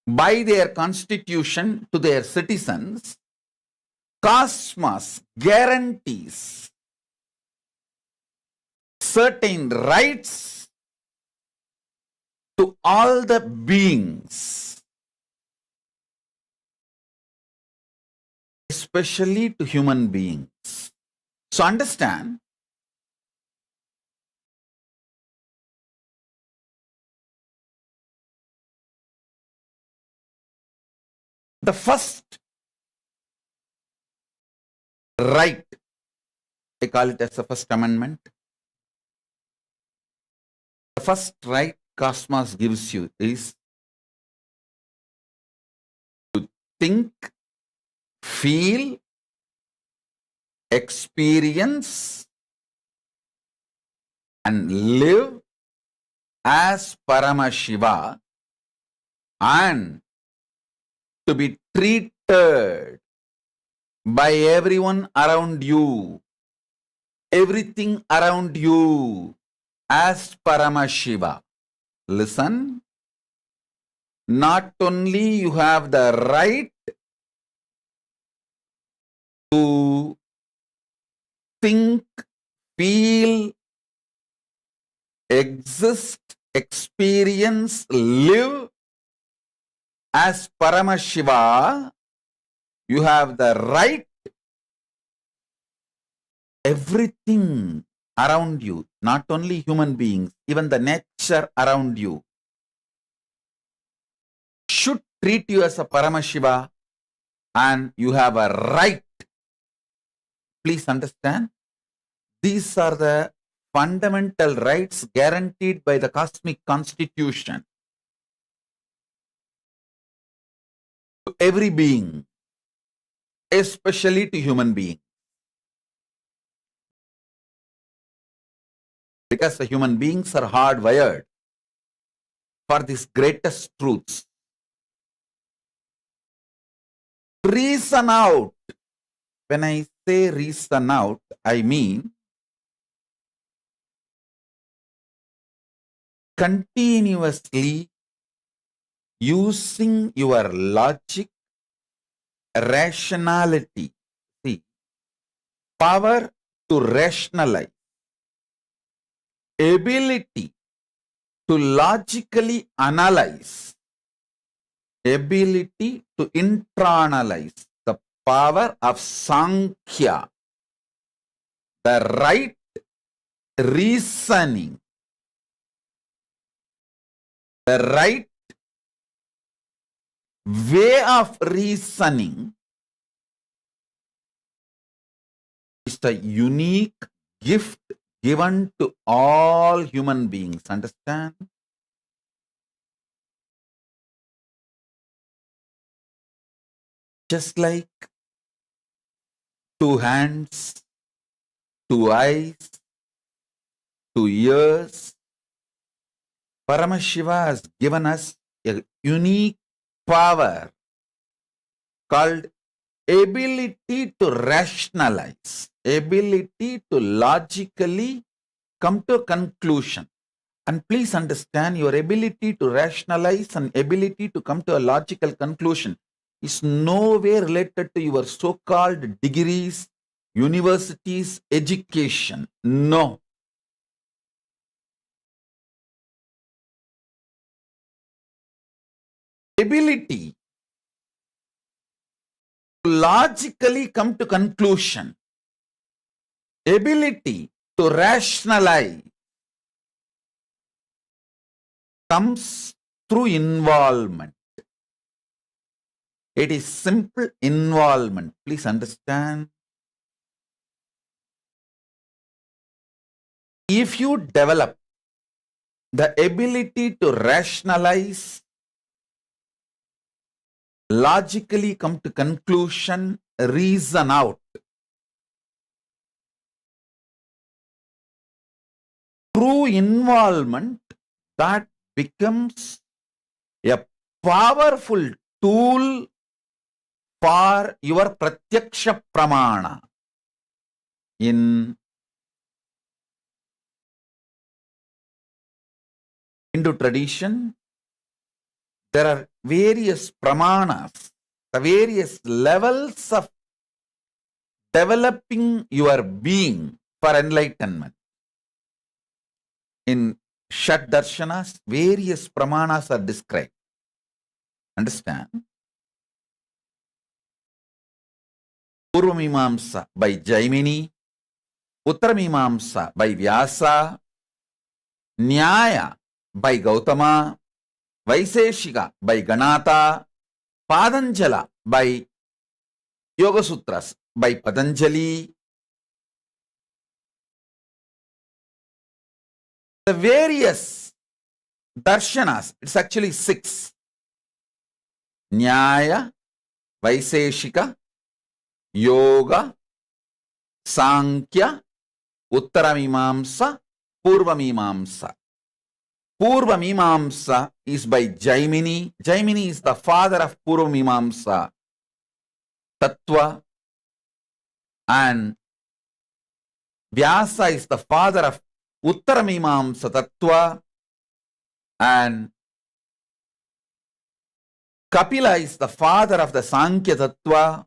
S3: by their constitution to their citizens, cosmos guarantees certain rights to all the beings, especially to human beings. So understand, the first right, I call it as the first amendment. The first right cosmos gives you is to think, feel, experience, and live as Paramashiva, and to be treated by everyone around you, everything around you as Paramashiva. Listen, not only you have the right to think, feel, exist, experience, live as Paramashiva, you have the right, everything around you, not only human beings, even the nature around you, should treat you as a Paramashiva, and you have a right. Please understand, these are the fundamental rights guaranteed by the cosmic constitution to every being, especially to human beings. Because the human beings are hardwired for these greatest truths. Reason out. When I say reason out, I mean continuously using your logic, rationality. See, power to rationalize, ability to logically analyze, ability to internalize, the power of Sankhya, the right reasoning, the right way of reasoning is the unique gift given to all human beings. Understand? Just like two hands, two eyes, two ears, Paramashiva has given us a unique power called ability to rationalize, ability to logically come to a conclusion. And please understand, your ability to rationalize and ability to come to a logical conclusion is nowhere related to your so-called degrees, universities, education. No. Ability to logically come to conclusion, ability to rationalize comes through involvement. It is simple involvement. Please understand. If you develop the ability to rationalize, logically come to conclusion, reason out, true involvement, that becomes a powerful tool for your pratyaksha pramana. In Hindu tradition, there are various pramanas, the various levels of developing your being for enlightenment. In Shat Darshanas, various pramanas are described. Understand? Purvamimamsa by Jaimini, Uttaramimamsa by Vyasa, Nyaya by Gautama, Vaiseshika by Ganata, Padanjala by Yoga Sutras by Patanjali. The various darshanas, it's actually 6. Nyaya, Vaiseshika, Yoga, Sankhya, Uttaramimamsa, Purvamimamsa. Purvamimamsa is by Jaimini. Jaimini is the father of Purvamimamsa Tattva, and Vyasa is the father of Uttaramimamsa Tattva, and Kapila is the father of the Sankhya Tattva.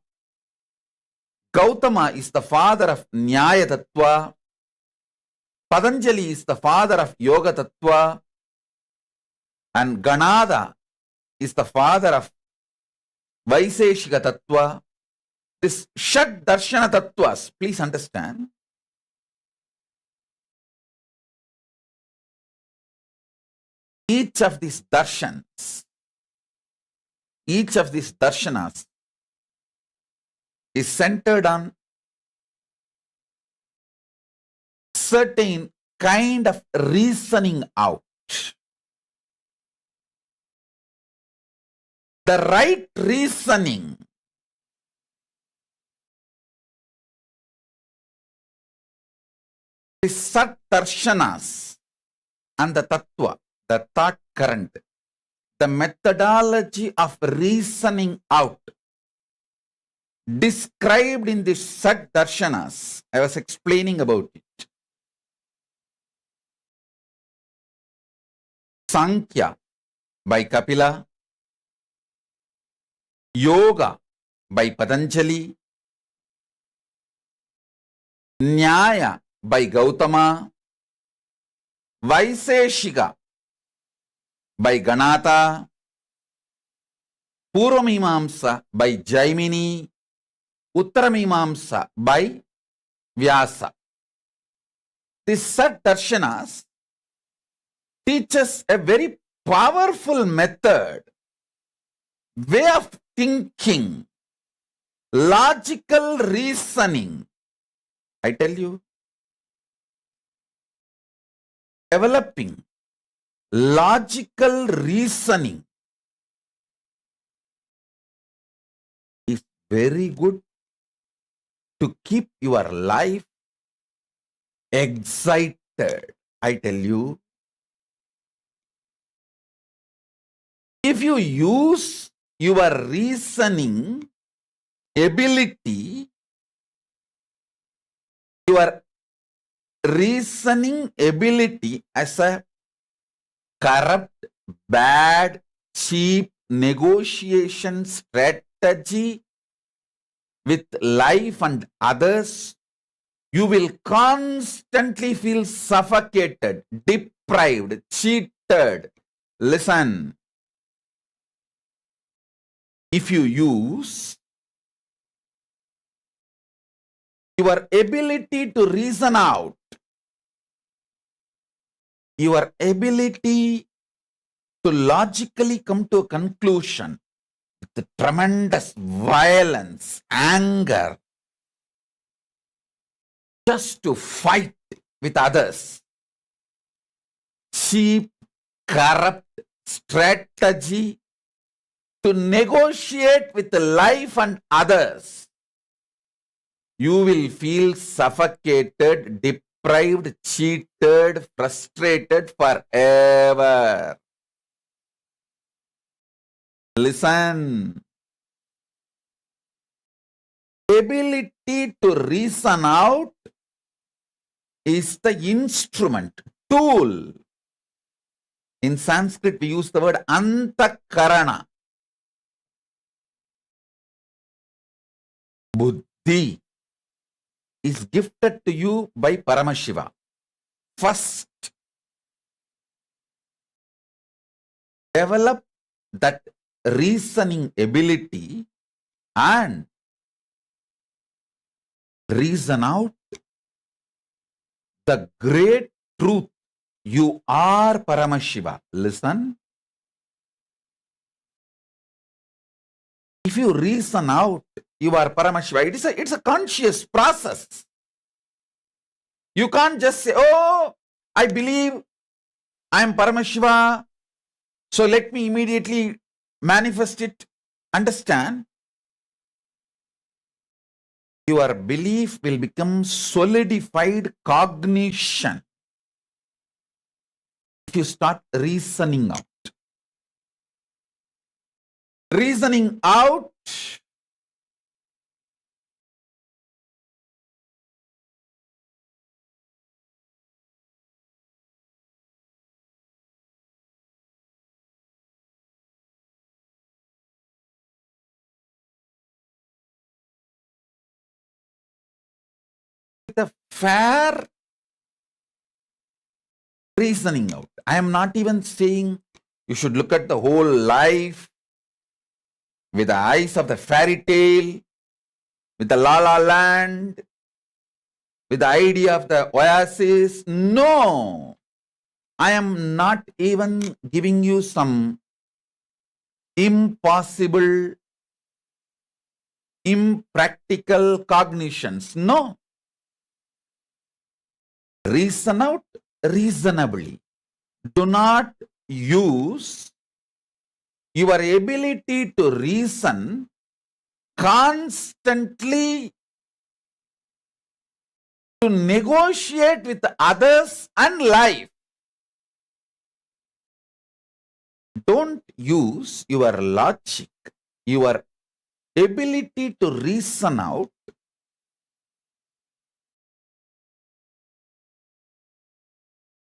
S3: Gautama is the father of Nyaya Tattva. Patanjali is the father of Yoga Tattva. And Ganada is the father of Vaiseshika Tattva. This Shat Darshana Tattvas, please understand. Each of these darshanas is centered on certain kind of reasoning out. The right reasoning is Sat Darshanas and the Tattva, the thought current, the methodology of reasoning out described in this Sat Darshanas. I was explaining about it. Sankhya by Kapila, Yoga by Patanjali, Nyaya by Gautama, Vaiseshika by Ganata, Purvamimamsa by Jaimini, Uttaramimamsa by Vyasa. This Sat Darshanas teaches a very powerful method, way of thinking, logical reasoning. I tell you, developing logical reasoning is very good to keep your life excited. I tell you, if you use your reasoning ability, as a corrupt, bad, cheap negotiation strategy with life and others, you will constantly feel suffocated, deprived, cheated. Listen. If you use your ability to reason out, your ability to logically come to a conclusion, tremendous violence, anger, just to fight with others. Cheap, corrupt strategy to negotiate with life and others. You will feel suffocated, deprived, cheated, frustrated forever. Listen. Ability to reason out is the instrument, tool. In Sanskrit, we use the word antakarana. Buddhi is gifted to you by Paramashiva. First, develop that reasoning ability and reason out the great truth. You are Paramashiva. Listen. If you reason out, you are Paramashiva. It's a conscious process. You can't just say, oh, I believe I am Paramashiva, so let me immediately manifest it. Understand? Your belief will become solidified cognition if you start reasoning out. Reasoning out with a fair reasoning out. I am not even saying you should look at the whole life with the eyes of the fairy tale, with the la la land, with the idea of the oasis. No, I am not even giving you some impossible, impractical cognitions. No. Reason out reasonably. Do not use your ability to reason constantly to negotiate with others and life. Don't use your logic, your ability to reason out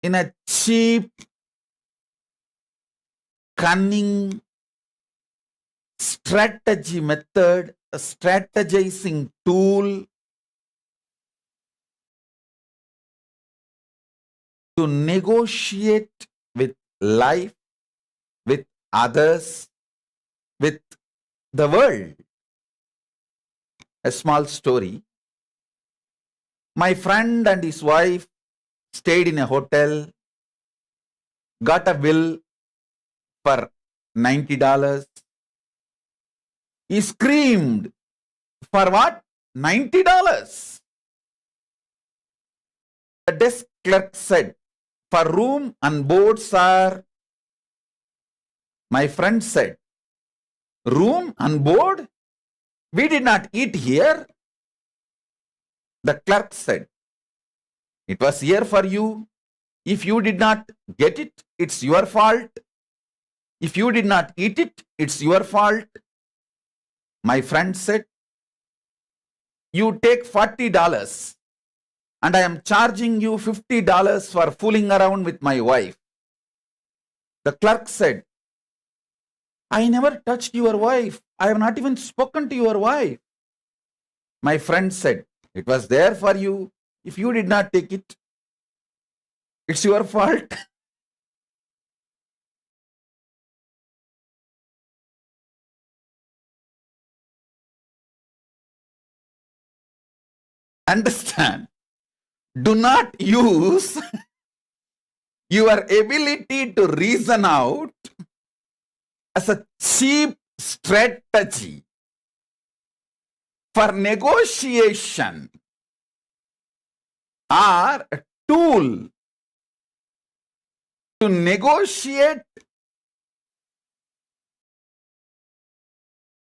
S3: in a cheap, cunning strategy method, a strategizing tool to negotiate with life, with others, with the world. A small story. My friend and his wife stayed in a hotel, got a bill for $90. He screamed, for what? $90. The desk clerk said, for room and board, sir. My friend said, room and board? We did not eat here. The clerk said, it was here for you. If you did not get it, it's your fault. If you did not eat it, it's your fault. My friend said, you take $40 and I am charging you $50 for fooling around with my wife. The clerk said, I never touched your wife. I have not even spoken to your wife. My friend said, it was there for you. If you did not take it, it's your fault. Understand? Do not use your ability to reason out as a cheap strategy for negotiation or a tool to negotiate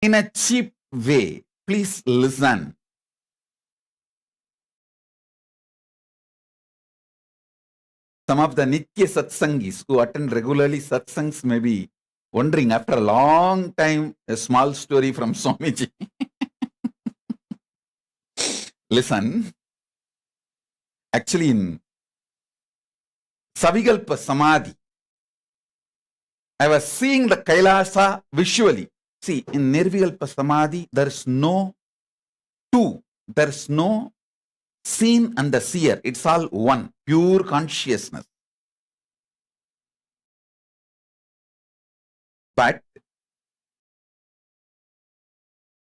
S3: in a cheap way. Please listen. Some of the Nitya Satsangis who attend regularly Satsangs may be wondering after a long time, a small story from Swamiji. Listen. Actually, in Savigalpa Samadhi, I was seeing the Kailasa visually. See, in Nirvigalpa Samadhi, there is no two. There is no seen and the seer. It's all one, pure consciousness. But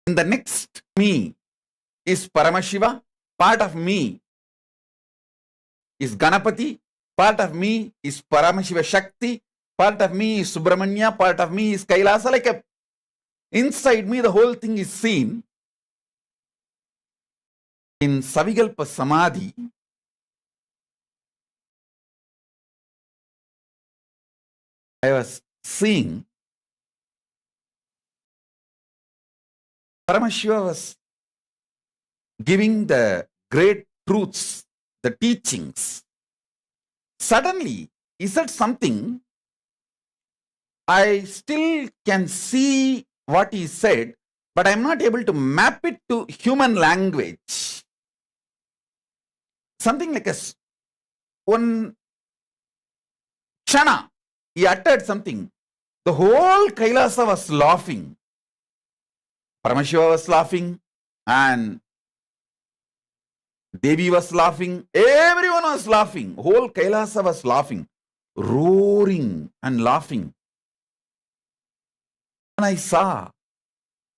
S3: in the next me is Paramashiva, part of me is Ganapati, part of me is Paramashiva Shakti, part of me is Subramanya, part of me is Kailasa. Like a inside me, the whole thing is seen. In Savigalpa Samadhi, I was seeing Paramashiva was giving the great truths, the teachings. Suddenly, he said something. I still can see what he said, but I'm not able to map it to human language. Something like one Chana, he uttered something. The whole Kailasa was laughing. Paramashiva was laughing and Devi was laughing. Everyone was laughing. Whole Kailasa was laughing, roaring and laughing. And I saw,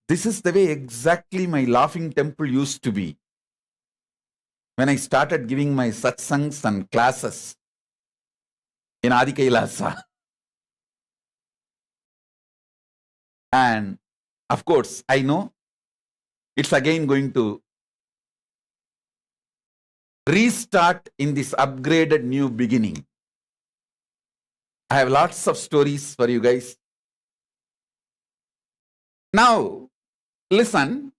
S3: this is the way exactly my laughing temple used to be. When I started giving my satsangs and classes in Adi Kailasa. And of course, I know it's again going to restart in this upgraded new beginning. I have lots of stories for you guys. Now, listen.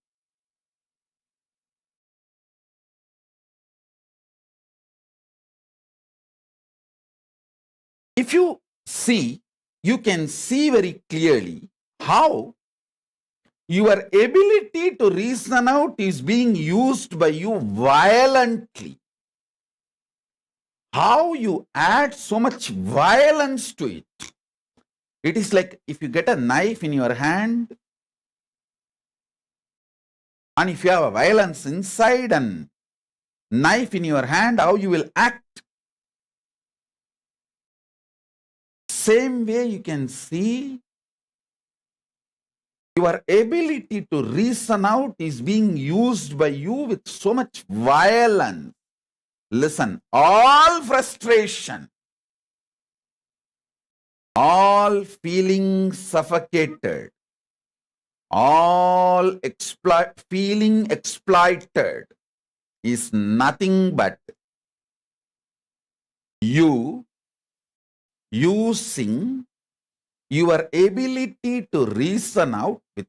S3: If you see, you can see very clearly how your ability to reason out is being used by you violently. How you add so much violence to it. It is like if you get a knife in your hand and if you have a violence inside and knife in your hand, how you will act. Same way you can see your ability to reason out is being used by you with so much violence. Listen, all frustration, all feeling suffocated, all feeling exploited is nothing but you using your ability to reason out with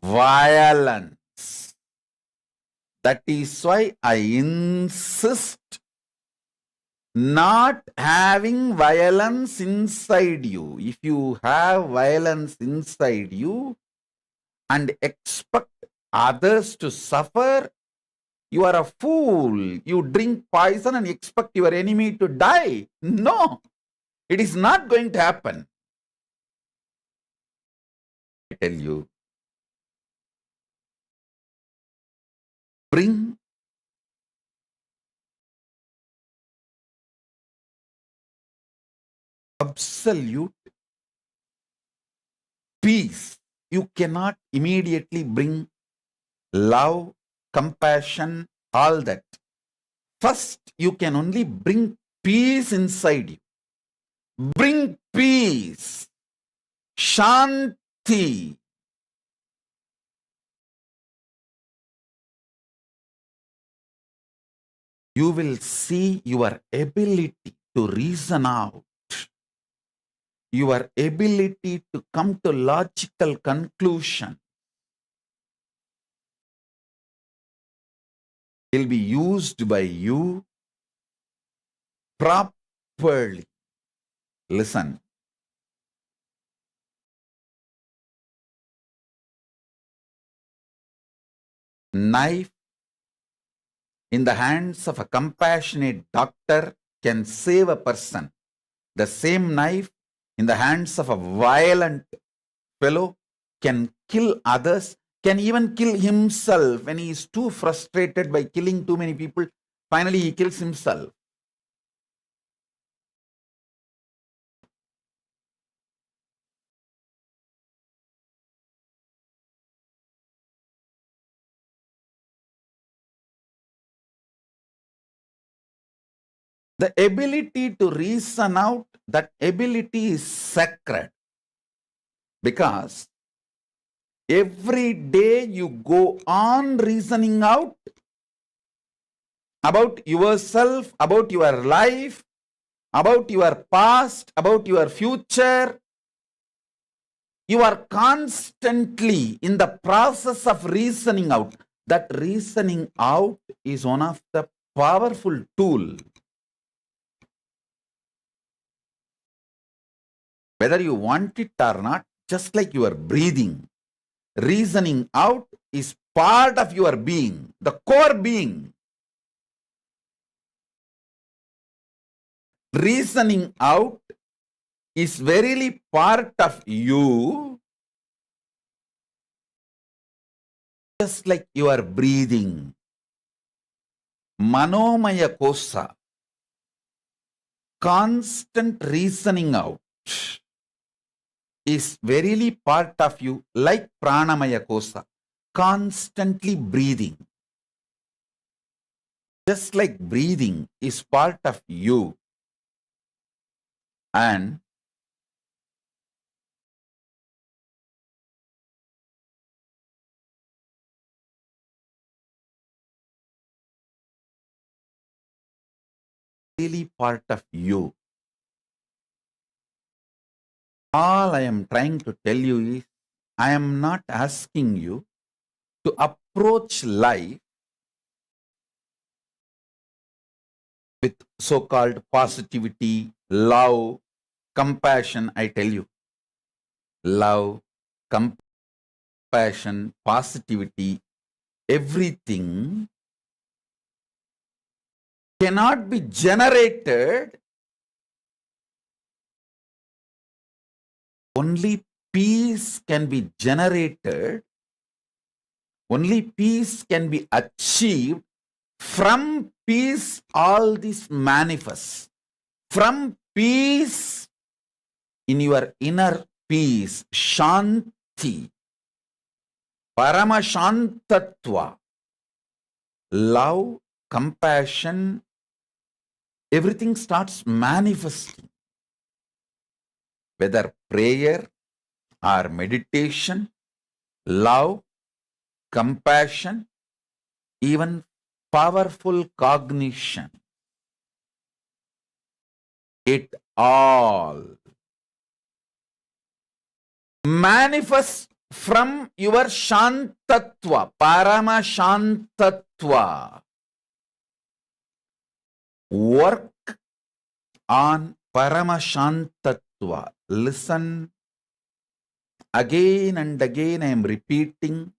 S3: violence. That is why I insist not having violence inside you. If you have violence inside you and expect others to suffer, you are a fool. You drink poison and expect your enemy to die. No, it is not going to happen. I tell you, bring absolute peace. You cannot immediately bring love, compassion, all that. First, you can only bring peace inside you. Bring peace, shanti, you will see your ability to reason out, your ability to come to logical conclusion will be used by you properly. Listen. Knife in the hands of a compassionate doctor can save a person. The same knife in the hands of a violent fellow can kill others, can even kill himself when he is too frustrated by killing too many people. Finally, he kills himself. The ability to reason out, that ability is sacred, because every day you go on reasoning out about yourself, about your life, about your past, about your future. You are constantly in the process of reasoning out. That reasoning out is one of the powerful tools. Whether you want it or not, just like your breathing, reasoning out is part of your being, the core being. Reasoning out is verily part of you, just like your breathing. Manomaya kosa, constant reasoning out, is verily part of you, like pranamaya kosa, constantly breathing. Just like breathing is part of you, and really part of you. All I am trying to tell you is, I am not asking you to approach life with so-called positivity, love, compassion. I tell you, love, compassion, positivity, everything cannot be generated. Only peace can be generated. Only peace can be achieved. From peace, all this manifests. From peace, in your inner peace, Shanti, Paramashantatva, love, compassion, everything starts manifesting. Whether prayer or meditation, love, compassion, even powerful cognition, it all manifests from your Shantatva, Paramashantatva. Work on Paramashantatva. Listen, again and again I am repeating,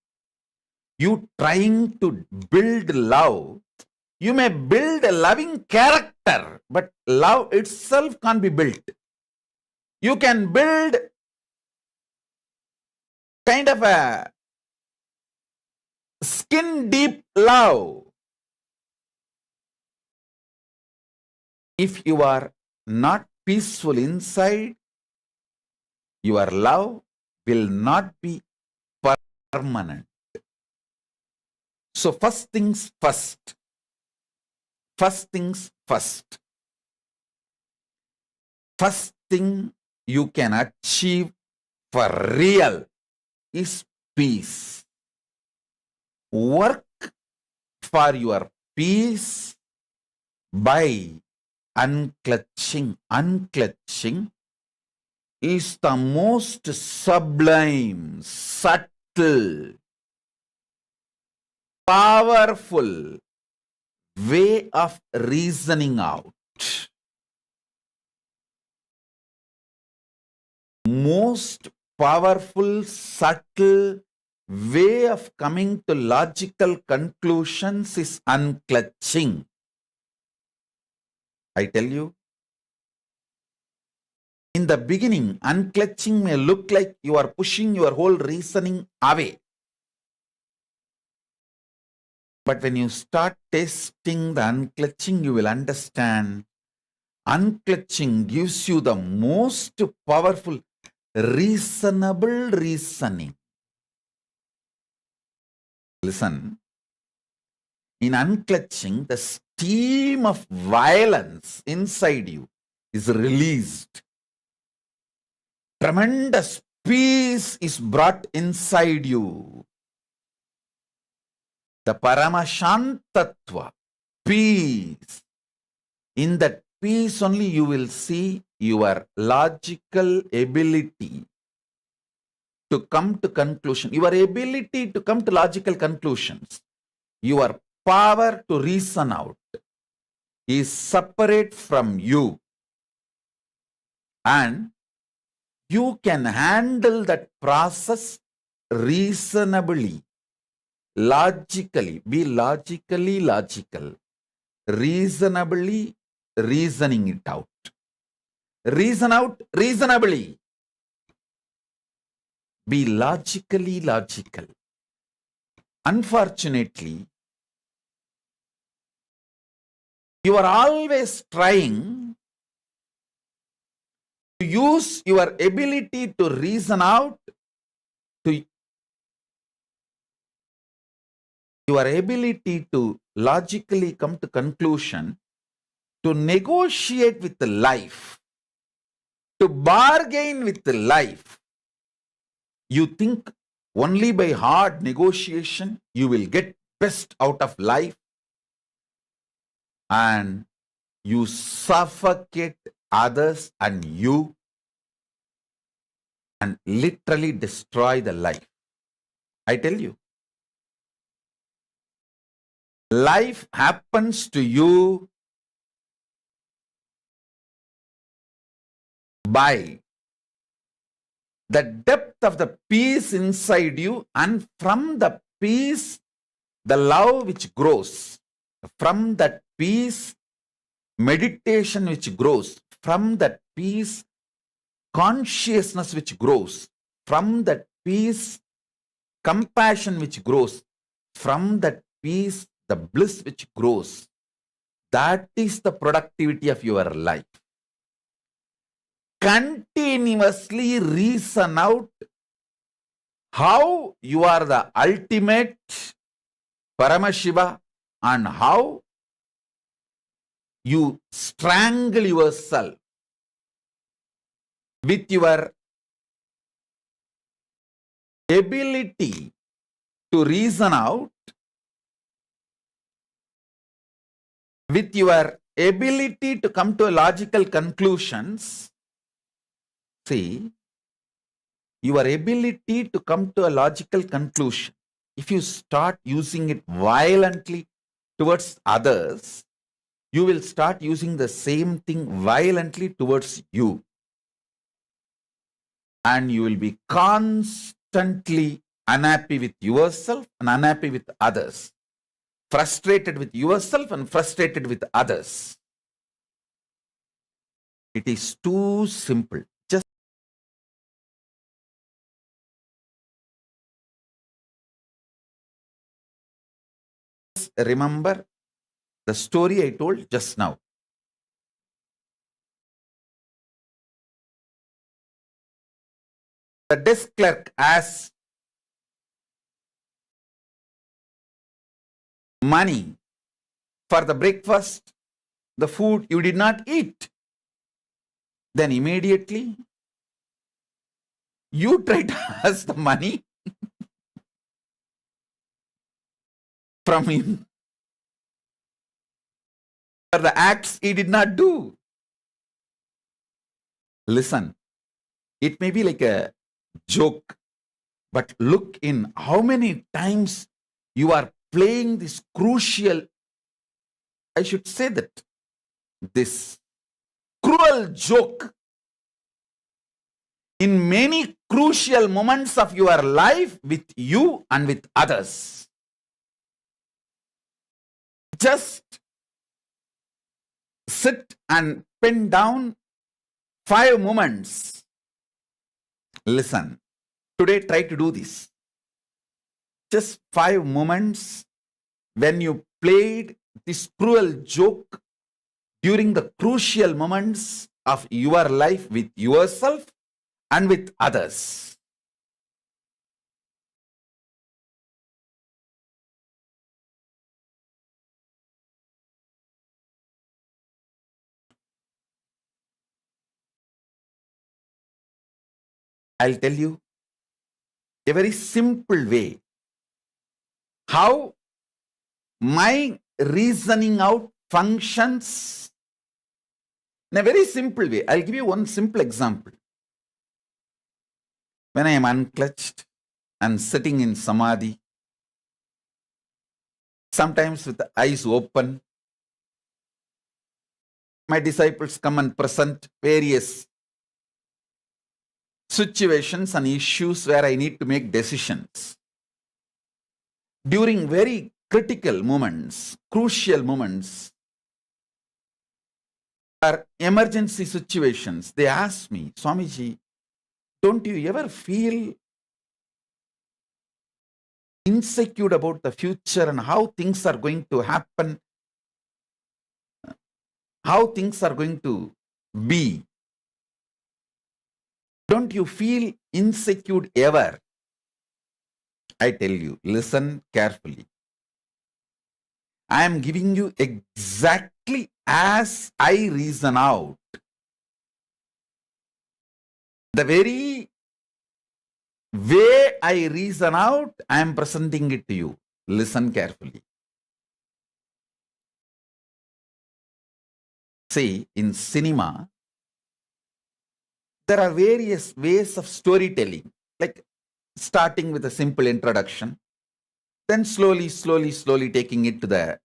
S3: you trying to build love, you may build a loving character, but love itself can't be built. You can build kind of a skin deep love. If you are not peaceful inside, your love will not be permanent. So first things first. First things first. First thing you can achieve for real is peace. Work for your peace by unclutching. Unclutching is the most sublime, subtle, powerful way of reasoning out. Most powerful, subtle way of coming to logical conclusions is unclutching. I tell you, in the beginning, unclutching may look like you are pushing your whole reasoning away. But when you start testing the unclutching, you will understand unclutching gives you the most powerful, reasonable reasoning. Listen, in unclutching, the steam of violence inside you is released. Tremendous peace is brought inside you. The Paramashantatva, peace. In that peace only you will see your logical ability to come to conclusion, your ability to come to logical conclusions, your power to reason out is separate from you, and you can handle that process reasonably, logically, be logically logical, reasonably reasoning it out. Reason out reasonably. Be logically logical. Unfortunately, you are always trying to use your ability to reason out, to your ability to logically come to conclusion, to negotiate with the life, to bargain with the life. You think only by hard negotiation you will get best out of life, and you suffocate others and you, and literally destroy the life. I tell you, life happens to you by the depth of the peace inside you, and from the peace, the love which grows. From that peace, meditation which grows. From that peace, consciousness which grows. From that peace, compassion which grows. From that peace, the bliss which grows. That is the productivity of your life. Continuously reason out how you are the ultimate Paramashiva and how you strangle yourself with your ability to reason out, with your ability to come to logical conclusions. See, your ability to come to a logical conclusion, if you start using it violently towards others, you will start using the same thing violently towards you. And you will be constantly unhappy with yourself and unhappy with others. Frustrated with yourself and frustrated with others. It is too simple. Just remember the story I told just now. The desk clerk asks money for the breakfast, the food you did not eat. Then immediately you try to ask the money from him. for the acts he did not do. Listen, it may be like a joke, but look in how many times you are playing this crucial, I should say that, this cruel joke in many crucial moments of your life with you and with others. Just sit and pen down 5 moments. Listen, today try to do this. Just 5 moments when you played this cruel joke during the crucial moments of your life with yourself and with others. I'll tell you a very simple way how my reasoning out functions in a very simple way. I'll give you one simple example. When I am unclutched and sitting in samadhi, sometimes with the eyes open, my disciples come and present various situations and issues where I need to make decisions. During very critical moments, crucial moments, or emergency situations, they ask me, Swamiji, don't you ever feel insecure about the future and how things are going to happen, how things are going to be? Don't you feel insecure ever? I tell you, listen carefully. I am giving you exactly as I reason out. The very way I reason out, I am presenting it to you. Listen carefully. See, in cinema, there are various ways of storytelling, like starting with a simple introduction, then slowly taking it to the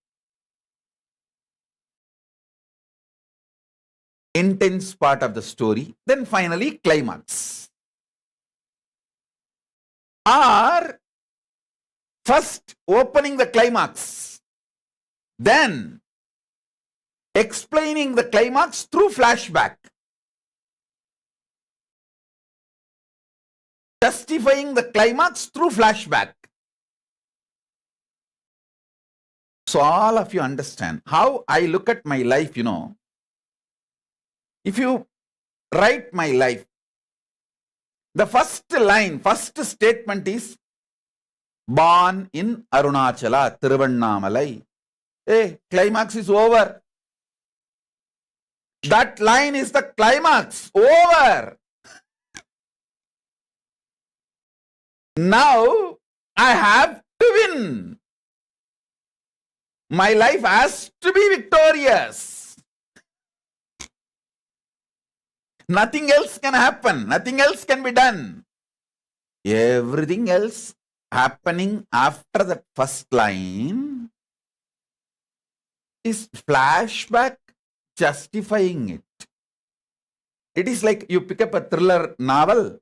S3: intense part of the story, then finally climax. Or first opening the climax, then explaining the climax through flashback, justifying the climax through flashback. So all of you understand how I look at my life, you know. If you write my life, the first line, first statement is born in Arunachala, Tiruvannamalai. Hey, climax is over. That line is the climax. Over. Now I have to win. My life has to be victorious. Nothing else can happen. Nothing else can be done. Everything else happening after the first line is flashback justifying it. It is like you pick up a thriller novel,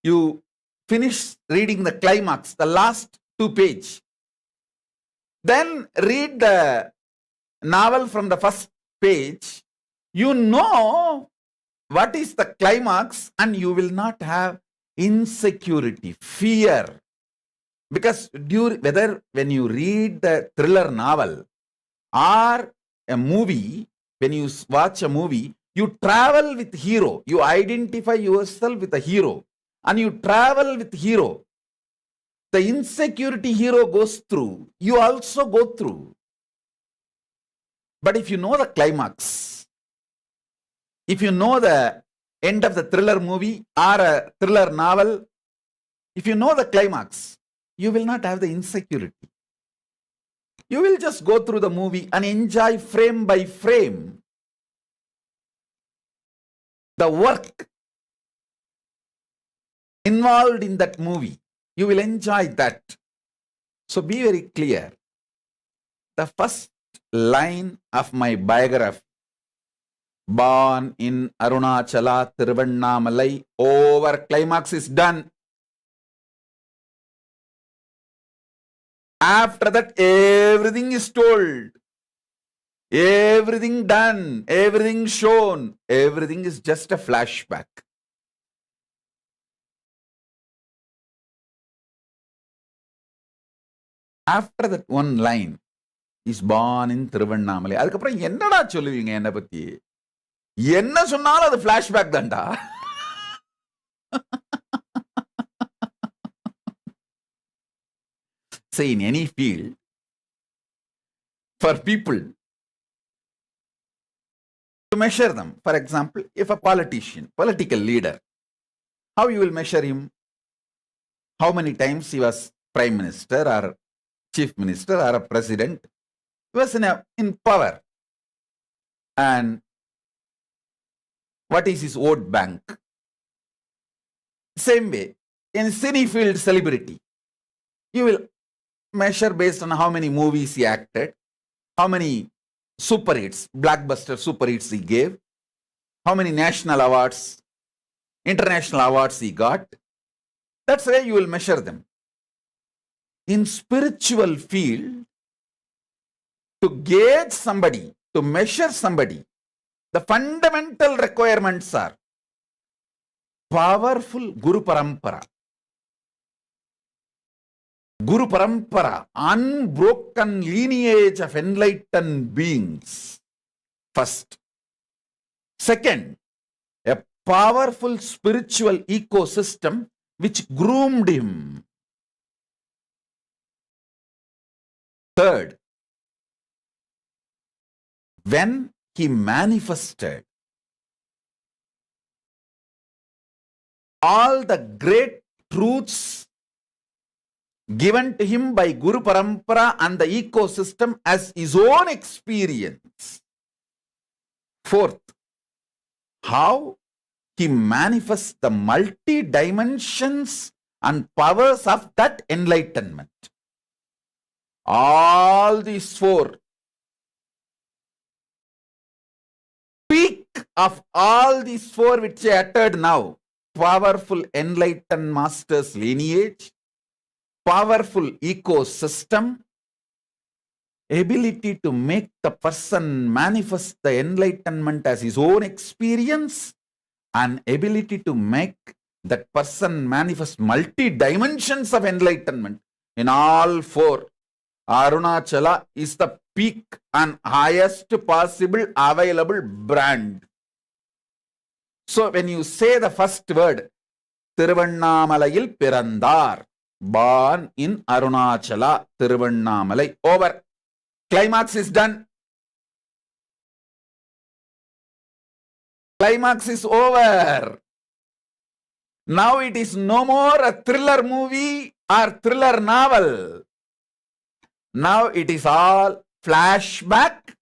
S3: you finish reading the climax, the last 2 pages. Then read the novel from the first page. You know what is the climax and you will not have insecurity, fear. Because whether when you read the thriller novel or a movie, when you watch a movie, you travel with hero. You identify yourself with a hero and you travel with hero. The insecurity hero goes through, you also go through. But if you know the climax, if you know the end of the thriller movie or a thriller novel, if you know the climax, you will not have the insecurity. You will just go through the movie and enjoy frame by frame the work involved in that movie. You will enjoy that. So be very clear. The first line of my biography, born in Arunachala, Tiruvannamalai, over, climax is done. After that, everything is told. Everything done, everything shown, everything is just a flashback. After that one line, is born in Tiruvannamalai. அதுக்கப்புறம் என்னடா சொல்லுவீங்க என்னை பத்தி? என்ன சொன்னாலும் அது flashback தான்டா. Say in any field, for people to measure them, for example, if a politician, political leader, how you will measure him? How many times he was prime minister or chief minister or a president? He was in power. And what is his vote bank? Same way, in cine field celebrity, you will measure based on how many movies he acted, how many super hits, blockbuster super hits he gave, how many national awards, international awards he got. That's why you will measure them. In spiritual field, to gauge somebody, to measure somebody, the fundamental requirements are powerful Guru Parampara. Guru Parampara, unbroken lineage of enlightened beings. First. Second, a powerful spiritual ecosystem which groomed him. Third, when he manifested all the great truths given to him by Guru Parampara and the ecosystem as his own experience. Fourth, how he manifests the multi-dimensions and powers of that enlightenment. All these four, peak of all these four which I uttered now, powerful enlightened masters lineage, powerful ecosystem, ability to make the person manifest the enlightenment as his own experience, and ability to make that person manifest multi-dimensions of enlightenment. In all four, Arunachala is the peak and highest possible available brand. So when you say the first word, Tiruvannamalai Pirandar, born in Arunachala, Tiruvannamalai, over. Climax is done. Climax is over. Now it is no more a thriller movie or thriller novel. Now it is all flashback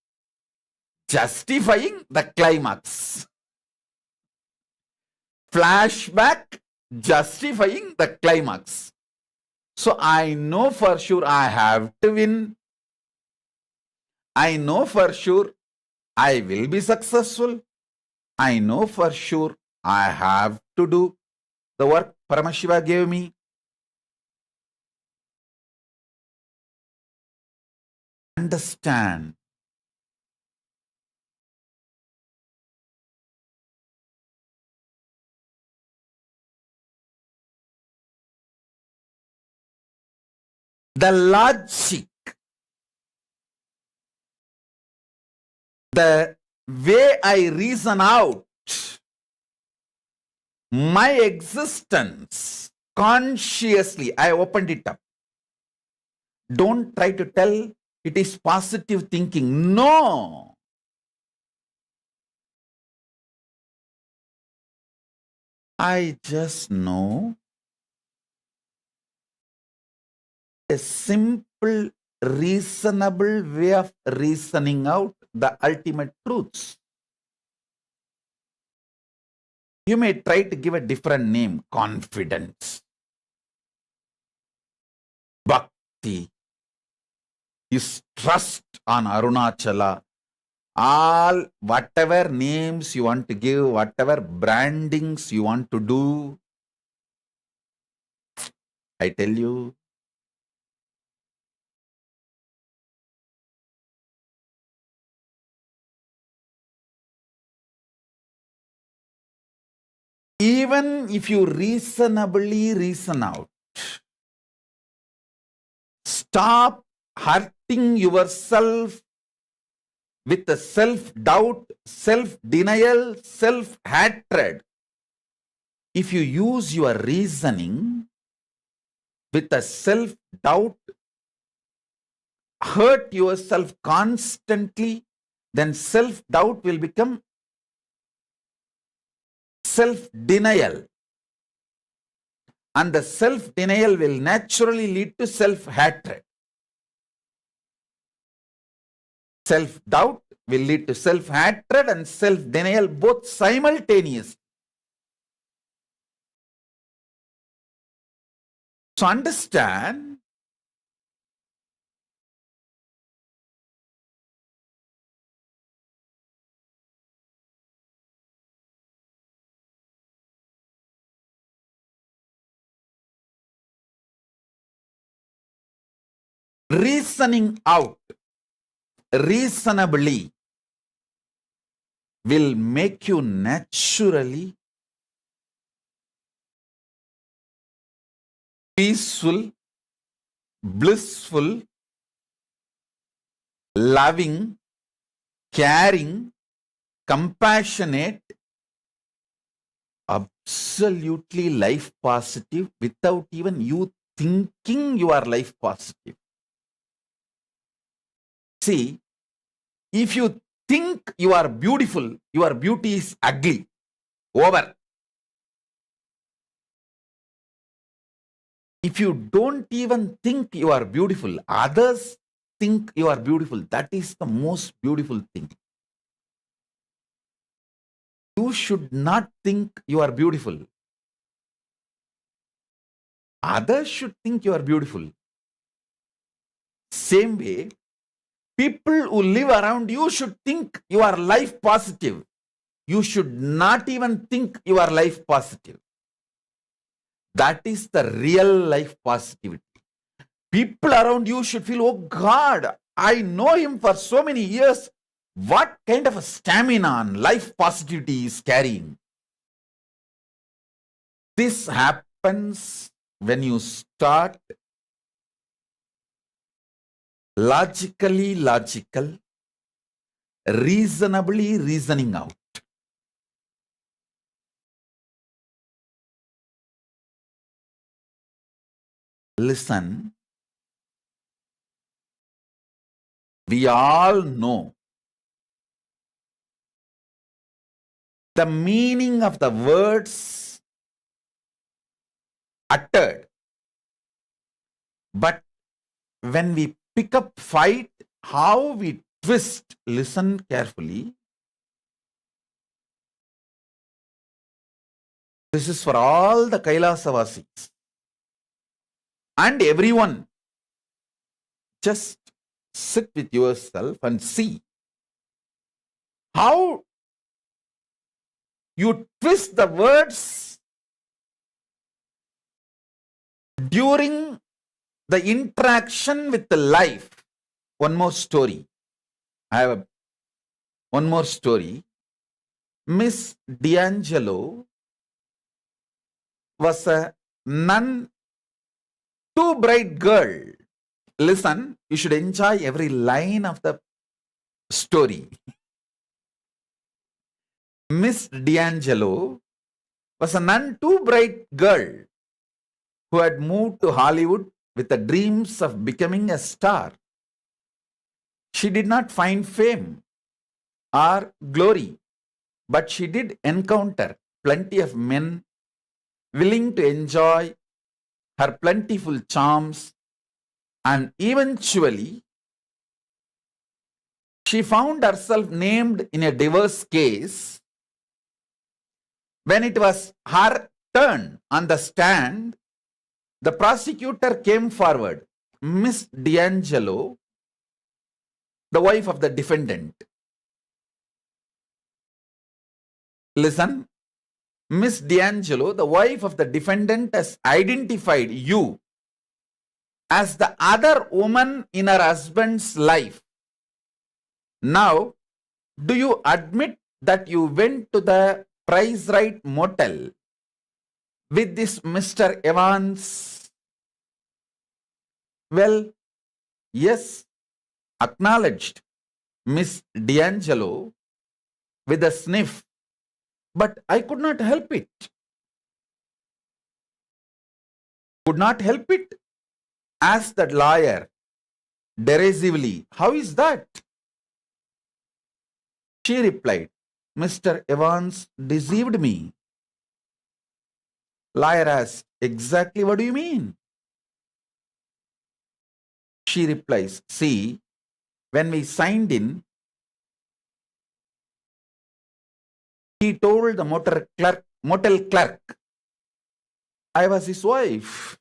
S3: justifying the climax. Flashback justifying the climax. So I know for sure I have to win. I know for sure I will be successful. I know for sure I have to do the work Paramashiva gave me. Understand. The logic, the way I reason out my existence consciously, I opened it up. Don't try to tell it is positive thinking. No. I just know a simple reasonable way of reasoning out the ultimate truths. You may try to give a different name, confidence, bhakti, is trust on Arunachala. All whatever names you want to give, whatever brandings you want to do, I tell you, even if you reasonably reason out, stop hurting yourself with the self-doubt, self-denial, self-hatred. If you use your reasoning with a self-doubt, hurt yourself constantly, then self-doubt will become self-denial. And the self-denial will naturally lead to self-hatred. Self-doubt will lead to self-hatred and self-denial both simultaneously. So understand, reasoning out reasonably will make you naturally peaceful, blissful, loving, caring, compassionate, absolutely life positive without even you thinking you are life positive. See, if you think you are beautiful, your beauty is ugly. Over. If you don't even think you are beautiful, others think you are beautiful. That is the most beautiful thing. You should not think you are beautiful. Others should think you are beautiful. Same way, people who live around you should think you are life positive. You should not even think you are life positive. That is the real life positivity. People around you should feel, oh God, I know him for so many years. What kind of a stamina and life positivity he is carrying? This happens when you start logically logical, reasonably reasoning out. Listen, we all know the meaning of the words uttered. But when we pick up fight, how we twist, listen carefully. This is for all the Kailasavasis and everyone. Just sit with yourself and see how you twist the words during the interaction with the life. One more story. I have one more story. Miss D'Angelo was a none too bright girl. Listen, you should enjoy every line of the story. Miss D'Angelo was a none too bright girl who had moved to Hollywood with the dreams of becoming a star. She did not find fame or glory, but she did encounter plenty of men willing to enjoy her plentiful charms And eventually, she found herself named in a divorce case. When it was her turn on the stand, the prosecutor came forward. Miss D'Angelo, the wife of the defendant. Listen, Miss D'Angelo, the wife of the defendant, has identified you as the other woman in her husband's life. Now, do you admit that you went to the Price Right motel with this Mr. Evans? Well, yes, acknowledged Miss D'Angelo with a sniff, but I could not help it. Could not help it? Asked the lawyer derisively. How is that? She replied, Mr. Evans deceived me. Lawyer asked, exactly what do you mean? She replies, see, when we signed in, he told the motel clerk, I was his wife.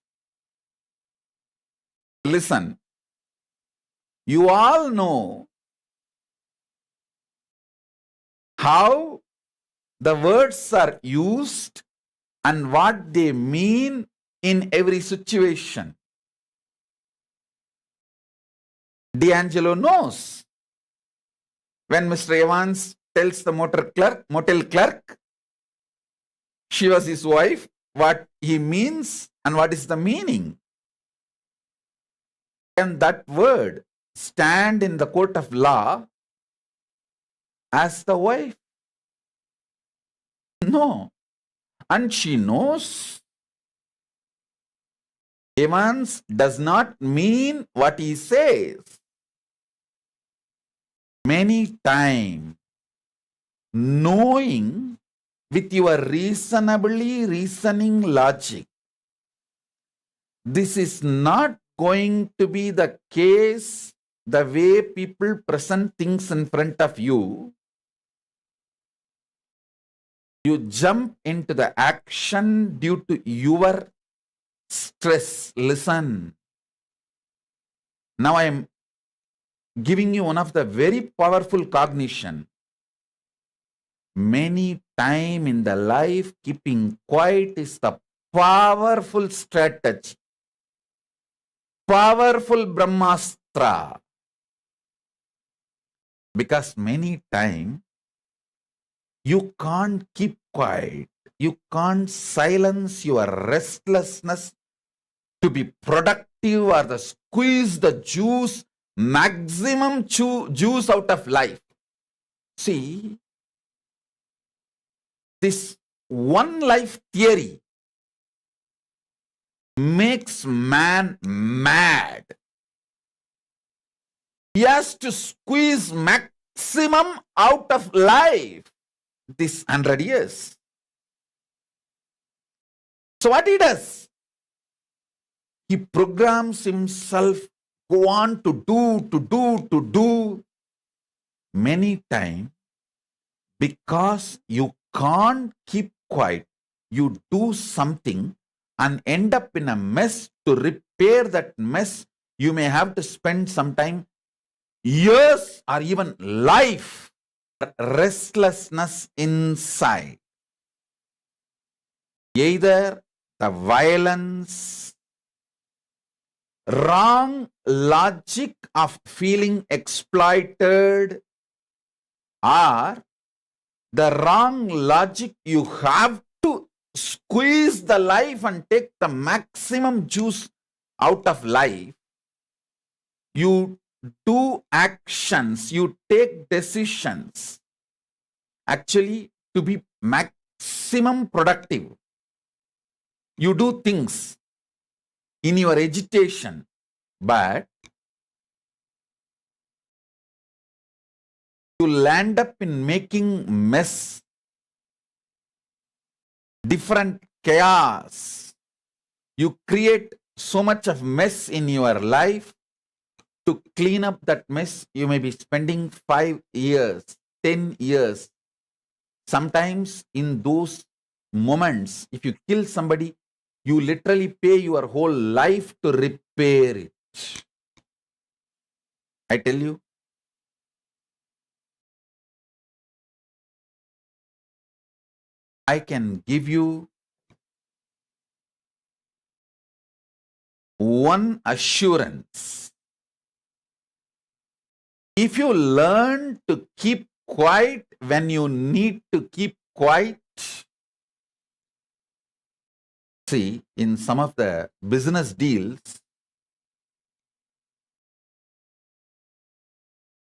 S3: Listen, you all know how the words are used and what they mean in every situation. D'Angelo knows. When Mr. Evans tells the motel clerk, she was his wife, what he means and what is the meaning. Can that word stand in the court of law as the wife? No. And she knows Evans does not mean what he says. Many times, knowing with your reasoning logic, this is not going to be the case the way people present things in front of you. You jump into the action due to your stress. Listen. Now I am giving you one of the very powerful cognition. Many time in the life, keeping quiet is the powerful strategy. Powerful Brahmastra. Because many time, you can't keep quiet. You can't silence your restlessness to be productive or the squeeze the juice, maximum juice out of life. See, this one life theory makes man mad. He has to squeeze maximum out of life this 100 years. So what he does? He programs himself, go on to do. Many times, because you can't keep quiet, you do something and end up in a mess. To repair that mess, you may have to spend some time, years or even life, restlessness inside. Either the violence, wrong logic of feeling exploited, or the wrong logic you have to squeeze the life and take the maximum juice out of life. You do actions, you take decisions actually to be maximum productive. You do things in your agitation, but you land up in making mess, different chaos. You create so much of mess in your life. To clean up that mess, you may be spending 5 years, 10 years. Sometimes in those moments, if you kill somebody, you literally pay your whole life to repair it. I tell you, I can give you one assurance. If you learn to keep quiet when you need to keep quiet, see, in some of the business deals,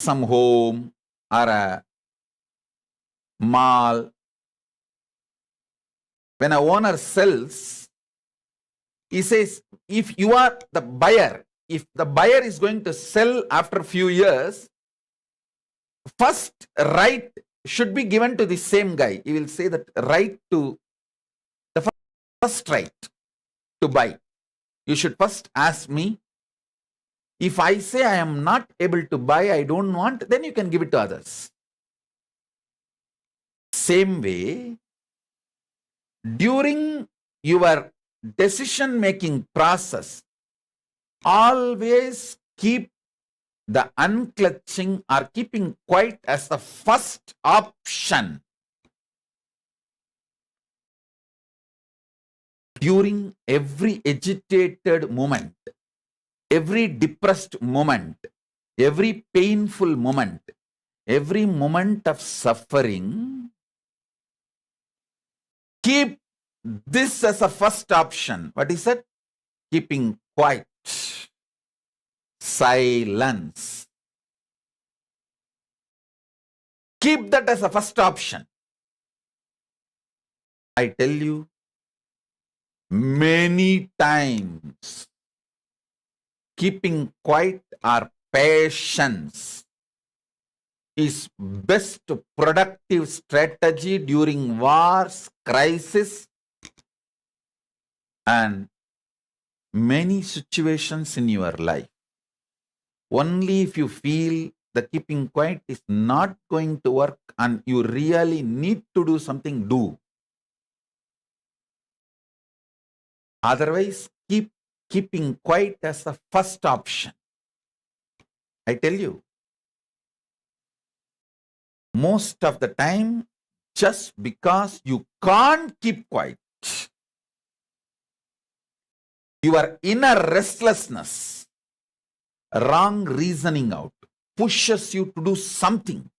S3: some home or a mall, when a owner sells, he says, if you are the buyer, if the buyer is going to sell after a few years, first right should be given to the same guy. He will say that right to the first right to buy. You should first ask me. If I say I am not able to buy, I don't want, then you can give it to others. Same way, during your decision-making process, always keep the unclutching or keeping quiet as the first option. During every agitated moment, every depressed moment, every painful moment, every moment of suffering, keep this as a first option. What is that? Keeping quiet. Silence. Keep that as a first option. I tell you, many times, keeping quiet or patience is best productive strategy during wars, crisis, and many situations in your life. Only if you feel the keeping quiet is not going to work and you really need to do something, do. Otherwise, keep keeping quiet as the first option. I tell you, most of the time, just because you can't keep quiet, your inner restlessness, wrong reasoning out, pushes you to do something.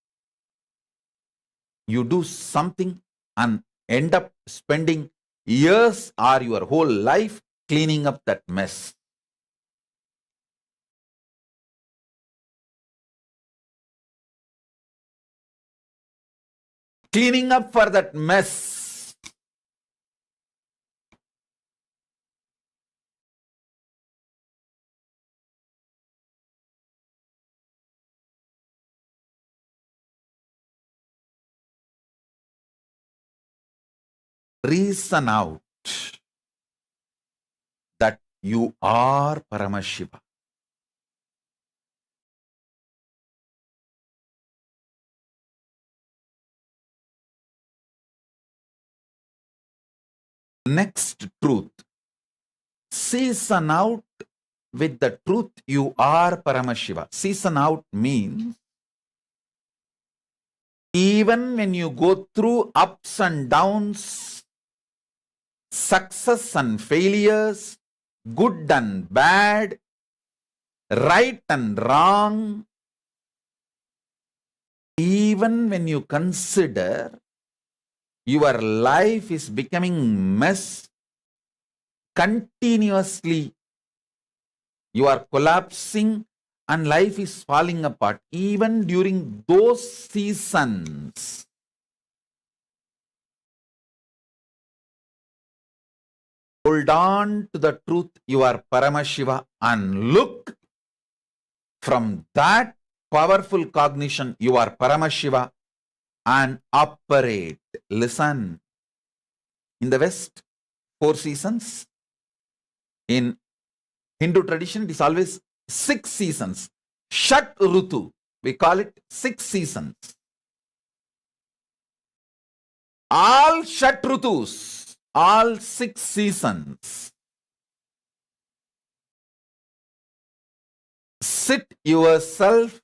S3: You do something and end up spending years or your whole life cleaning up that mess. Cleaning up for that mess. Reason out that you are Paramashiva. Next truth. Season out with the truth you are Paramashiva. Season out means even when you go through ups and downs, success and failures, good and bad, right and wrong, even when you consider your life is becoming mess, continuously you are collapsing and life is falling apart, even during those seasons, hold on to the truth you are Paramashiva and look from that powerful cognition you are Paramashiva and operate. Listen, in the West, 4 seasons. In Hindu tradition, it is always 6 seasons. Shat Rutu, we call it 6 seasons. All Shat Rutus, all 6 seasons. Sit yourself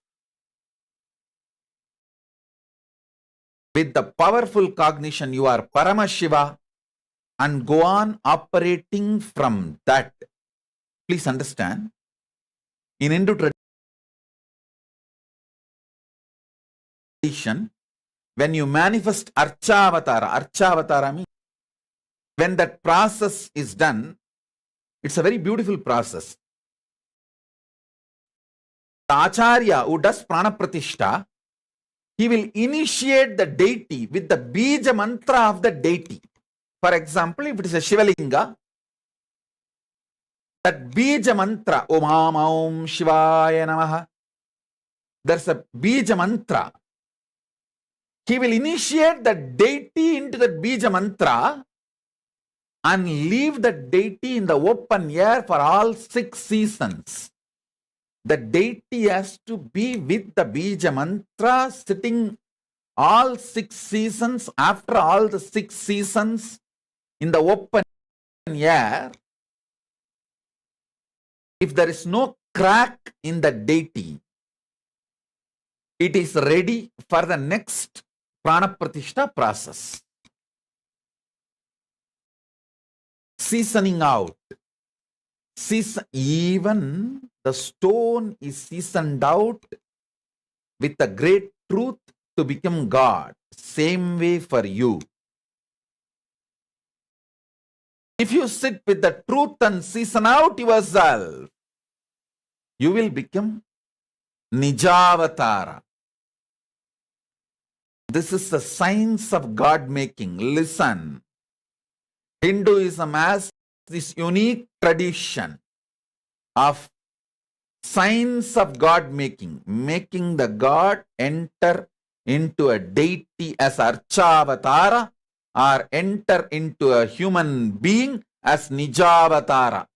S3: with the powerful cognition you are Paramashiva and go on operating from that. Please understand, in Hindu tradition, when you manifest Archavatara means when that process is done, it's a very beautiful process. The Acharya who does Prana Pratishta, he will initiate the deity with the Bija mantra of the deity. For example, if it is a Shivalinga, that Bija mantra, Om Ham Om Shivaya Namaha, there's a Bija mantra. He will initiate the deity into the Bija mantra and leave the deity in the open air for all 6 seasons. The deity has to be with the Bija mantra sitting all 6 seasons. After all the 6 seasons in the open air, if there is no crack in the deity, it is ready for the next Prana Pratishta process. Seasoning out. Even the stone is seasoned out with the great truth to become God. Same way for you. If you sit with the truth and season out yourself, you will become Nijavatara. This is the science of God making. Listen, Hinduism has this unique tradition of science of God making, making the God enter into a deity as Archavatara or enter into a human being as Nijavatara.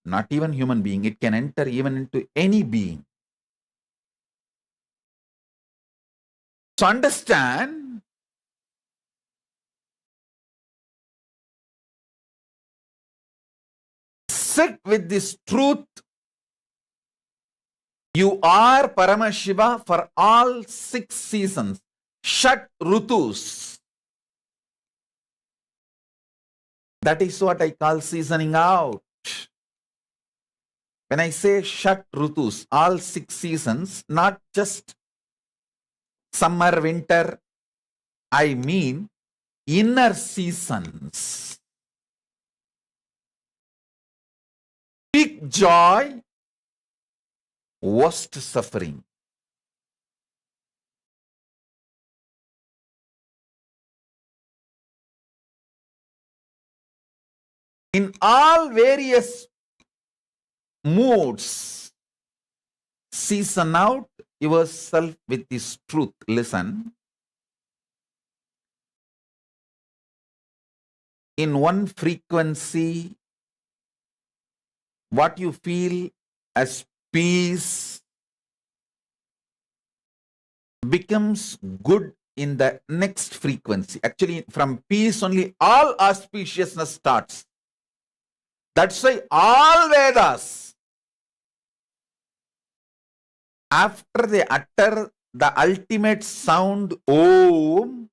S3: Not even human being, it can enter even into any being. So understand, sit with this truth. You are Paramashiva for all 6 seasons, Shat Rutus. That is what I call seasoning out. When I say Shat Rutus, all 6 seasons, not just summer, winter, I mean inner seasons. Peak joy, worst suffering. In all various moods, season out yourself with this truth. Listen. In one frequency, what you feel as peace becomes good in the next frequency. Actually, from peace only all auspiciousness starts. That's why all Vedas, after they utter the ultimate sound Om,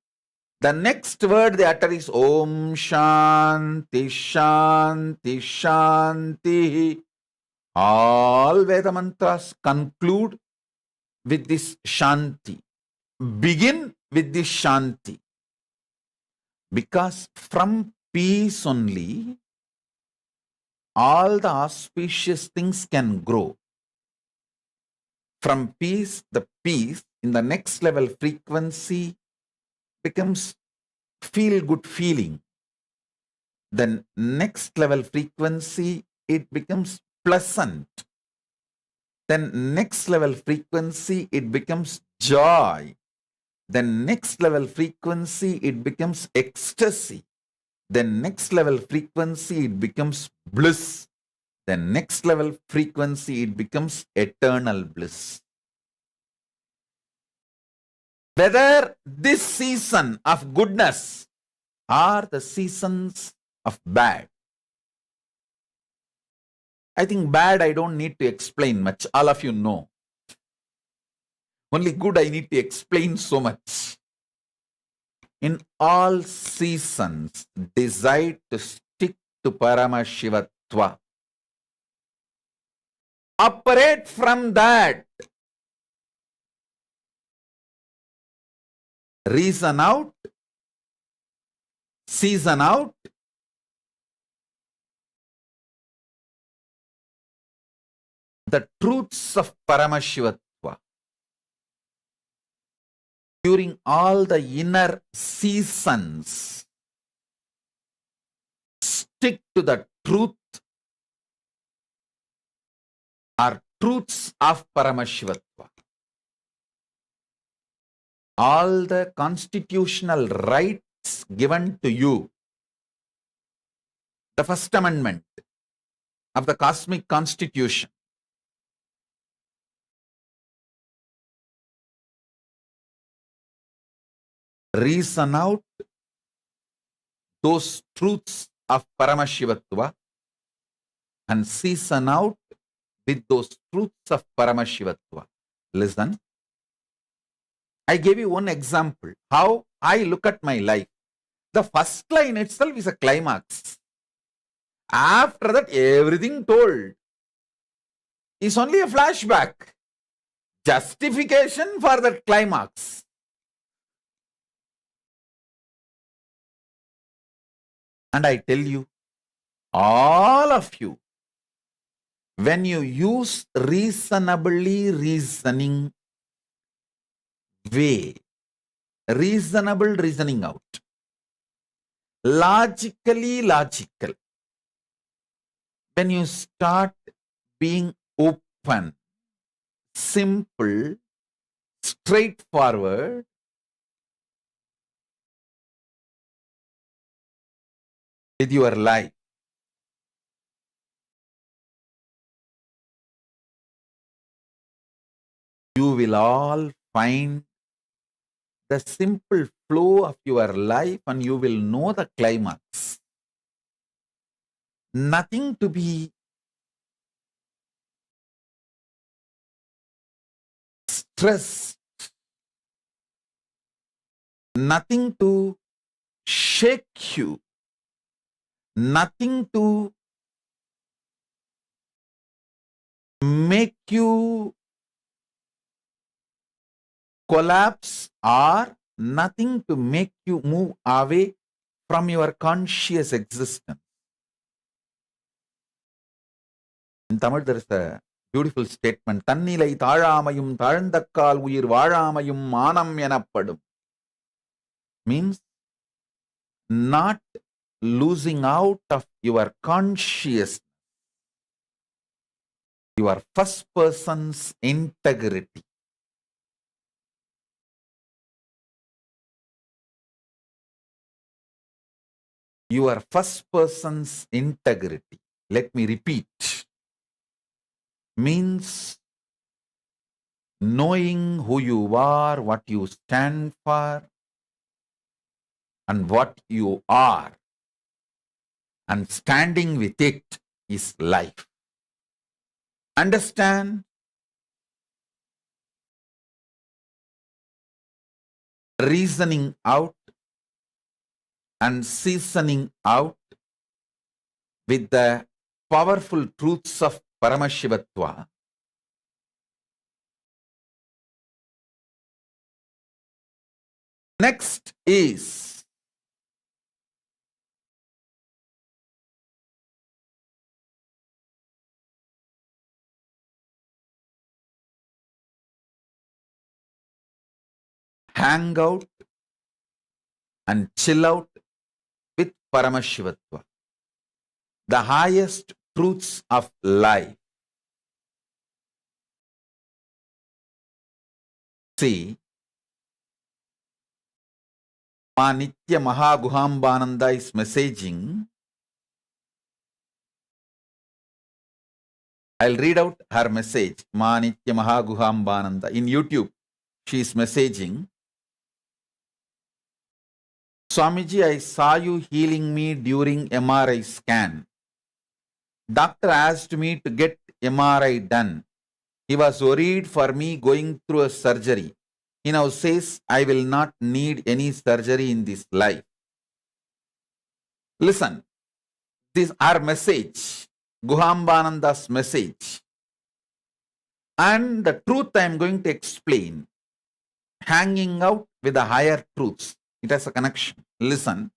S3: the next word they utter is Om Shanti Shanti Shanti. All Veda mantras conclude with this Shanti. Begin with this Shanti. Because from peace only, all the auspicious things can grow. From peace, the peace in the next level frequency becomes feel-good feeling. Then next level frequency, it becomes pleasant. Then next level frequency, it becomes joy. Then next level frequency, it becomes ecstasy. Then next level frequency, it becomes bliss. the next level frequency, it becomes eternal bliss. Whether this season of goodness or the seasons of bad. I think bad I don't need to explain much. All of you know. Only good I need to explain so much. In all seasons, decide to stick to Paramashivatva. Operate from that. Reason out, season out, the truths of Paramashivatva. During all the inner seasons, stick to the truth or truths of Paramashivatva. All the constitutional rights given to you, the First Amendment of the Cosmic Constitution, reason out those truths of Paramashivatva and season out with those truths of Paramashivatva. Listen. I gave you one example, how I look at my life. The first line itself is a climax. After that, everything told is only a flashback, justification for that climax. And I tell you, all of you, when you use reasonably reasoning way, reasonable reasoning out, logically logical, when you start being open, simple, straightforward, with your life, you will all find the simple flow of your life and you will know the climax. Nothing to be stressed, nothing to shake you, nothing to make you collapse or nothing to make you move away from your conscious existence. In Tamil, there is a beautiful statement. Tannilai thazhamayum thalndakkal uyir vazhamayum manam enapadum. Means not losing out of your consciousness, your first person's integrity. Your first person's integrity. Let me repeat. Means knowing who you are, what you stand for, and what you are, and standing with it is life. Understand? Reasoning out and seasoning out with the powerful truths of Paramashivatva. Next is hang out and chill out with Paramashivatva, the highest truths of life. See, Ma Nitya Mahaguhambananda is messaging, I'll read out her message. Manitya Mahaguhambananda. In YouTube, she is messaging. Swamiji, I saw you healing me during MRI scan. Doctor asked me to get MRI done. He was worried for me going through a surgery. He now says I will not need any surgery in this life. Listen, this is our message, Guhambananda's message. And the truth I am going to explain, hanging out with the higher truths. It has a connection. Listen.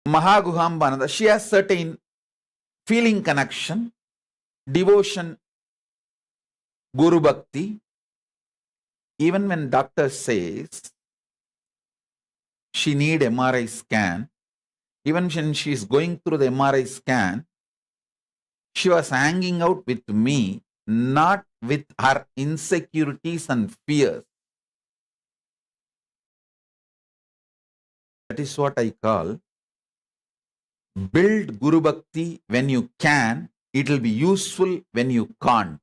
S3: Mahaguhambananda, she has certain feeling connection, devotion, Guru Bhakti. Even when doctor says she need MRI scan, even when she is going through the MRI scan, she was hanging out with me, not with her insecurities and fears. That is what I call build Guru Bhakti when you can. It will be useful when you can't.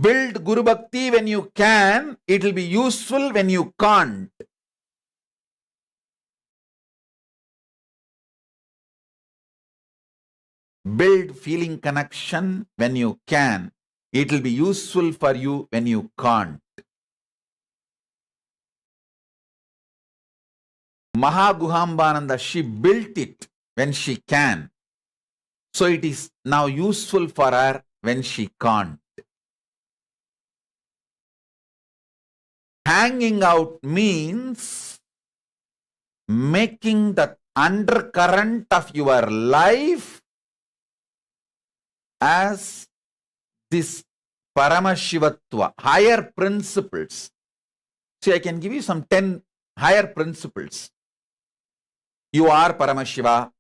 S3: Build Guru Bhakti when you can. It will be useful when you can't. Build feeling connection when you can. It will be useful for you when you can't. Mahaguhambananda, she built it when she can. So it is now useful for her when she can't. Hanging out means making the undercurrent of your life as this Paramashivatva, higher principles. See, I can give you some 10 higher principles. You are Paramashiva.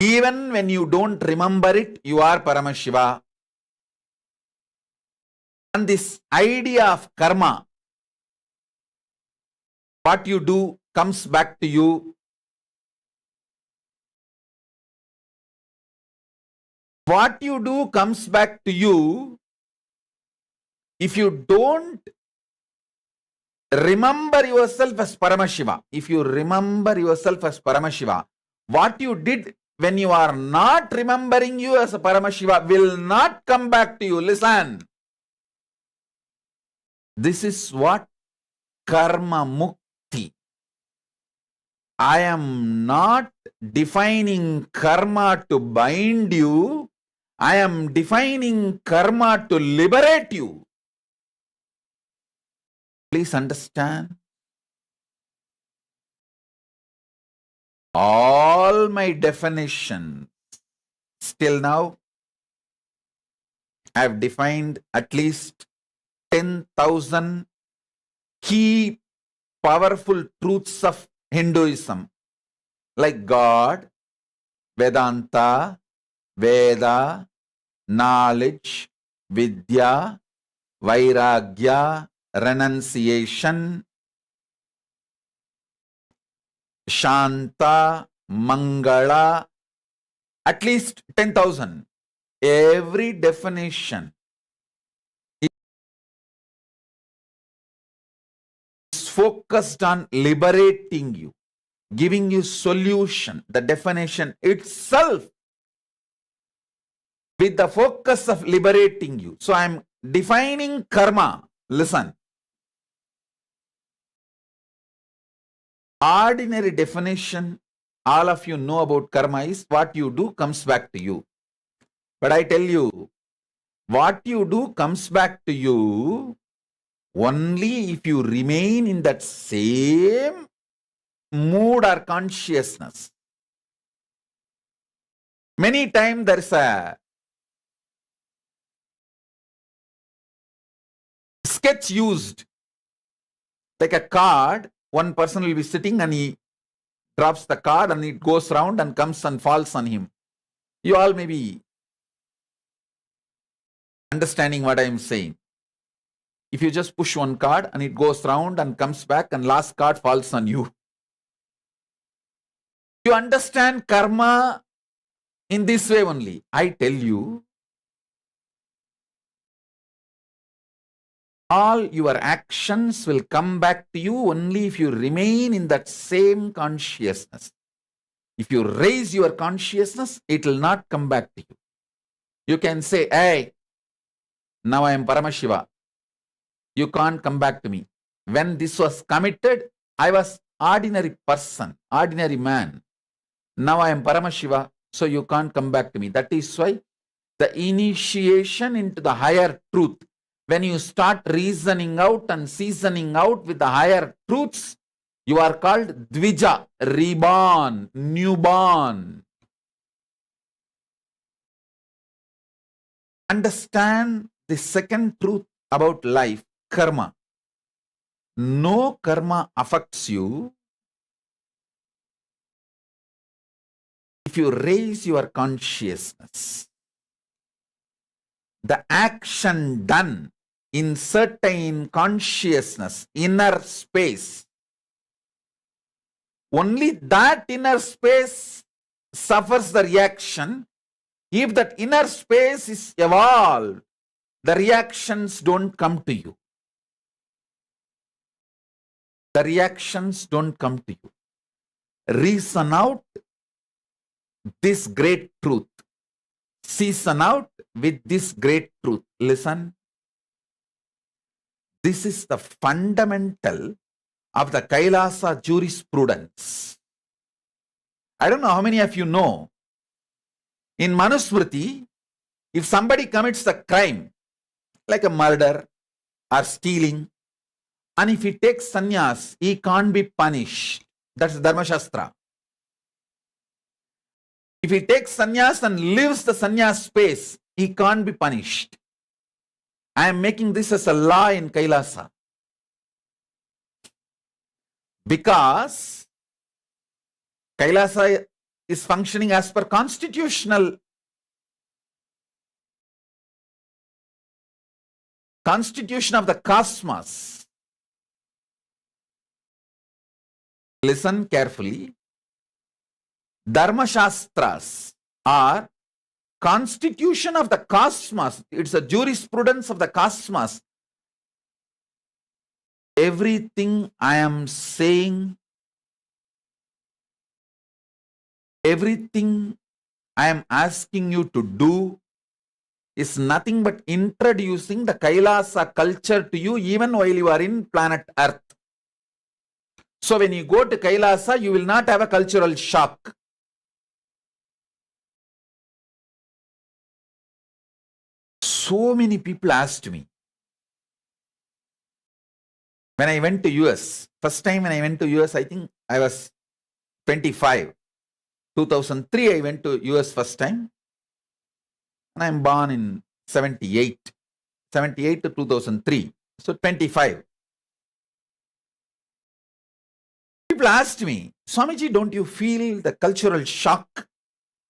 S3: Even when you don't remember it, you are Paramashiva. And this idea of karma, what you do comes back to you. What you do comes back to you. If you don't remember yourself as Paramashiva, if you remember yourself as Paramashiva, what you did when you are not remembering you as a Paramashiva will not come back to you. Listen. This is what karma mukti. I am not defining karma to bind you. I am defining karma to liberate you. Please understand. All my definitions, still now, I have defined at least 10,000 key powerful truths of Hinduism, like God, Vedanta, Veda, knowledge, Vidya, Vairagya, renunciation, Shanta, Mangala, at least 10,000. Every definition is focused on liberating you, giving you solution. The definition itself with the focus of liberating you. So I am defining karma. Listen. Ordinary definition, all of you know about karma is what you do comes back to you. But I tell you, what you do comes back to you only if you remain in that same mood or consciousness. Many times there is a sketch used, like a card. One person will be sitting and he drops the card and it goes round and comes and falls on him. You all may be understanding what I am saying. If you just push one card and it goes round and comes back and last card falls on you. You understand karma in this way only. I tell you, all your actions will come back to you only if you remain in that same consciousness. If you raise your consciousness, it will not come back to you. You can say, hey, now I am Paramashiva. You can't come back to me. When this was committed, I was ordinary person, ordinary man. Now I am Paramashiva, so you can't come back to me. That is why the initiation into the higher truth, when you start reasoning out and seasoning out with the higher truths, you are called Dvija, reborn, newborn. Understand the second truth about life, karma. No karma affects you if you raise your consciousness. The action done in certain consciousness, inner space, only that inner space suffers the reaction. If that inner space is evolved, the reactions don't come to you. The reactions don't come to you. Reason out this great truth. Season out with this great truth. Listen. This is the fundamental of the Kailasa jurisprudence. I don't know how many of you know. In Manusmriti, if somebody commits a crime, like a murder or stealing, and if he takes sannyas, he can't be punished. That's Dharma Shastra. If he takes sannyas and lives the sannyas space, he can't be punished. I am making this as a law in Kailasa. Because Kailasa is functioning as per constitution of the cosmos. Listen carefully. Dharma Shastras are constitution of the cosmos. It's a jurisprudence of the cosmos. Everything I am saying, everything I am asking you to do is nothing but introducing the Kailasa culture to you even while you are in planet Earth. So when you go to Kailasa, you will not have a cultural shock. So many people asked me, when I went to US, first time when I went to US, I think I was 25. 2003, I went to US first time. And I'm born in 78. 78 to 2003. So 25. People asked me, Swamiji, don't you feel the cultural shock?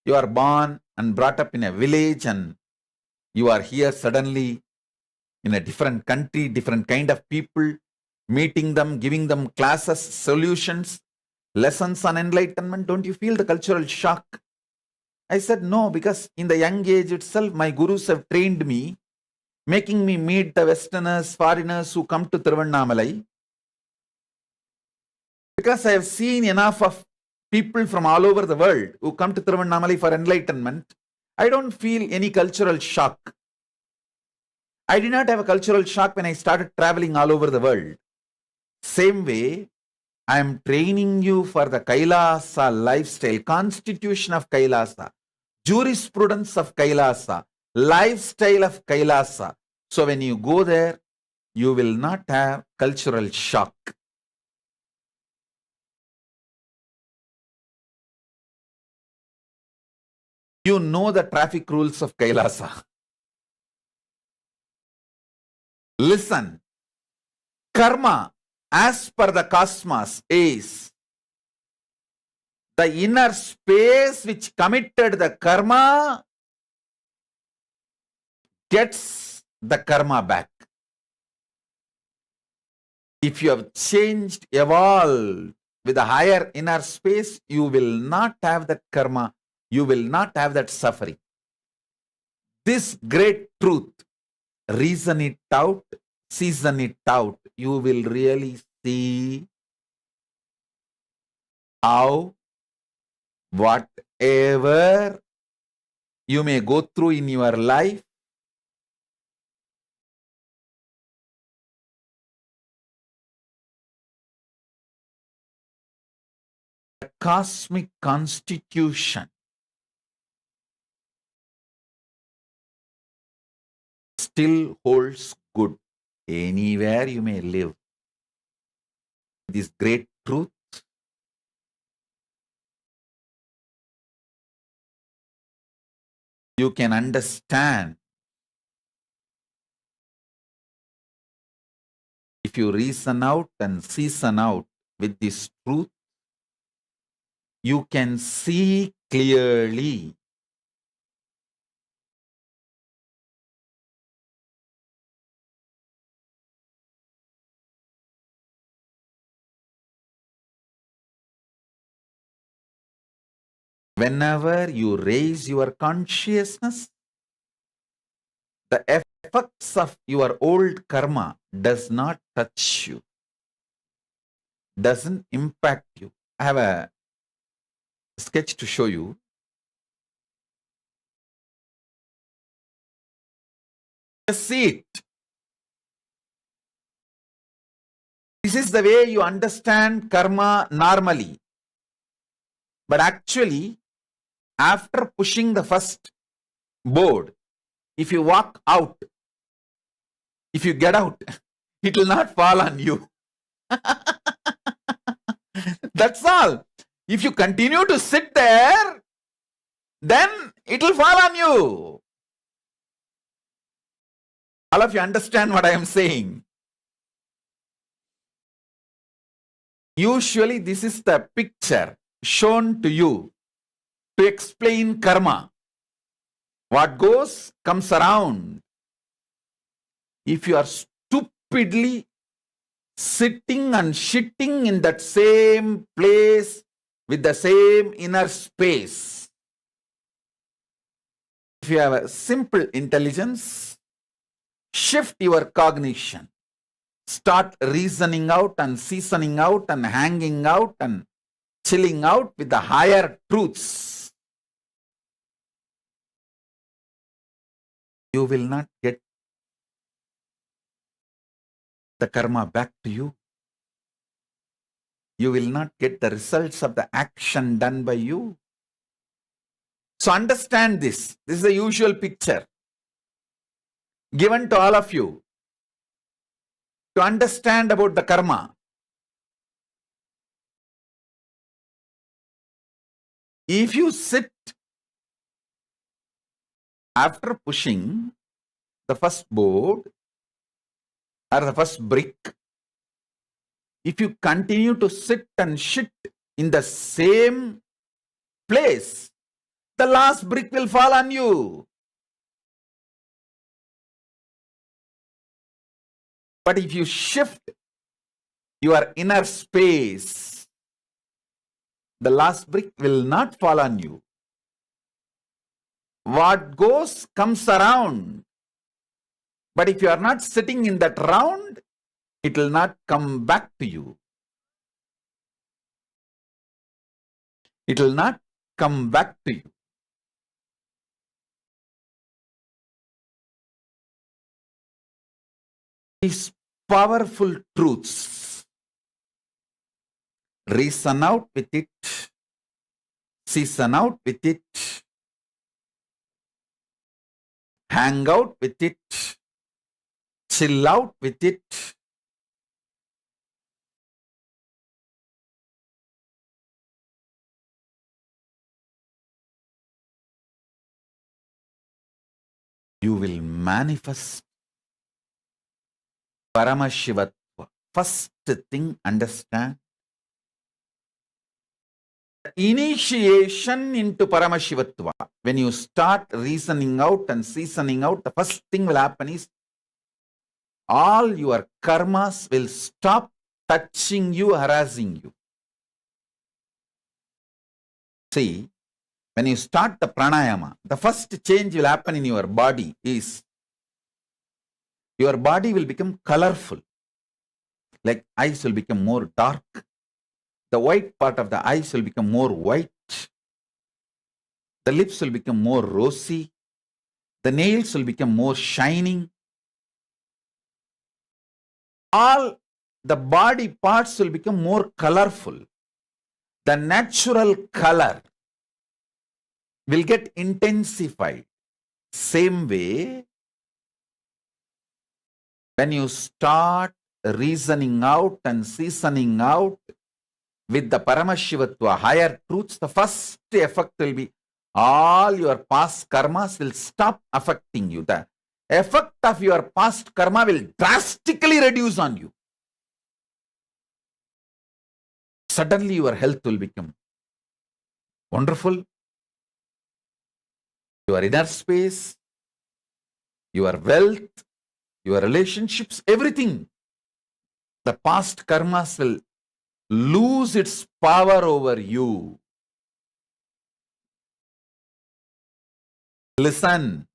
S3: You are born and brought up in a village and you are here suddenly in a different country, different kind of people, meeting them, giving them classes, solutions, lessons on enlightenment. Don't you feel the cultural shock? I said, no, because in the young age itself, my gurus have trained me, making me meet the Westerners, foreigners who come to Tiruvannamalai. Because I have seen enough of people from all over the world who come to Tiruvannamalai for enlightenment, I don't feel any cultural shock. I did not have a cultural shock when I started traveling all over the world. Same way, I am training you for the Kailasa lifestyle, constitution of Kailasa, jurisprudence of Kailasa, lifestyle of Kailasa. So when you go there, you will not have cultural shock. You know the traffic rules of Kailasa. Listen, karma as per the cosmos is the inner space which committed the karma gets the karma back. If you have changed, evolved with a higher inner space, you will not have that karma. You will not have that suffering. This great truth, reason it out, season it out, you will really see how whatever you may go through in your life, the cosmic constitution still holds good anywhere you may live. This great truth, you can understand if you reason out and season out with this truth. You can see clearly whenever you raise your consciousness, the effects of your old karma does not touch you, doesn't impact you. I have a sketch to show you. Just see it. This is the way you understand karma normally. But actually, after pushing the first board, if you walk out, if you get out, it will not fall on you. That's all. If you continue to sit there, then it will fall on you. All of you understand what I am saying? Usually, this is the picture shown to you to explain karma. What goes comes around. If you are stupidly sitting and shitting in that same place with the same inner space, if you have a simple intelligence, shift your cognition. Start reasoning out and seasoning out and hanging out and chilling out with the higher truths. You will not get the karma back to you. You will not get the results of the action done by you. So understand this. This is the usual picture given to all of you to understand about the karma. If you sit after pushing the first board or the first brick, if you continue to sit and shit in the same place, the last brick will fall on you. But if you shift your inner space, the last brick will not fall on you. What goes comes around. But if you are not sitting in that round, it will not come back to you. It will not come back to you. These powerful truths, reason out with it, season out with it, hang out with it, chill out with it. You will manifest Paramashivatva. First thing, understand. Initiation into Paramashivatva. When you start reasoning out and seasoning out, the first thing will happen is all your karmas will stop touching you, harassing you. See, when you start the pranayama, the first change will happen in your body is your body will become colorful. Like eyes will become more dark. The white part of the eyes will become more white. The lips will become more rosy. The nails will become more shining. All the body parts will become more colorful. The natural color will get intensified. Same way, when you start reasoning out and seasoning out with the Paramashivatva, higher truths, the first effect will be all your past karmas will stop affecting you. The effect of your past karma will drastically reduce on you. Suddenly your health will become wonderful. Your inner space, your wealth, your relationships, everything. The past karmas will lose its power over you. Listen.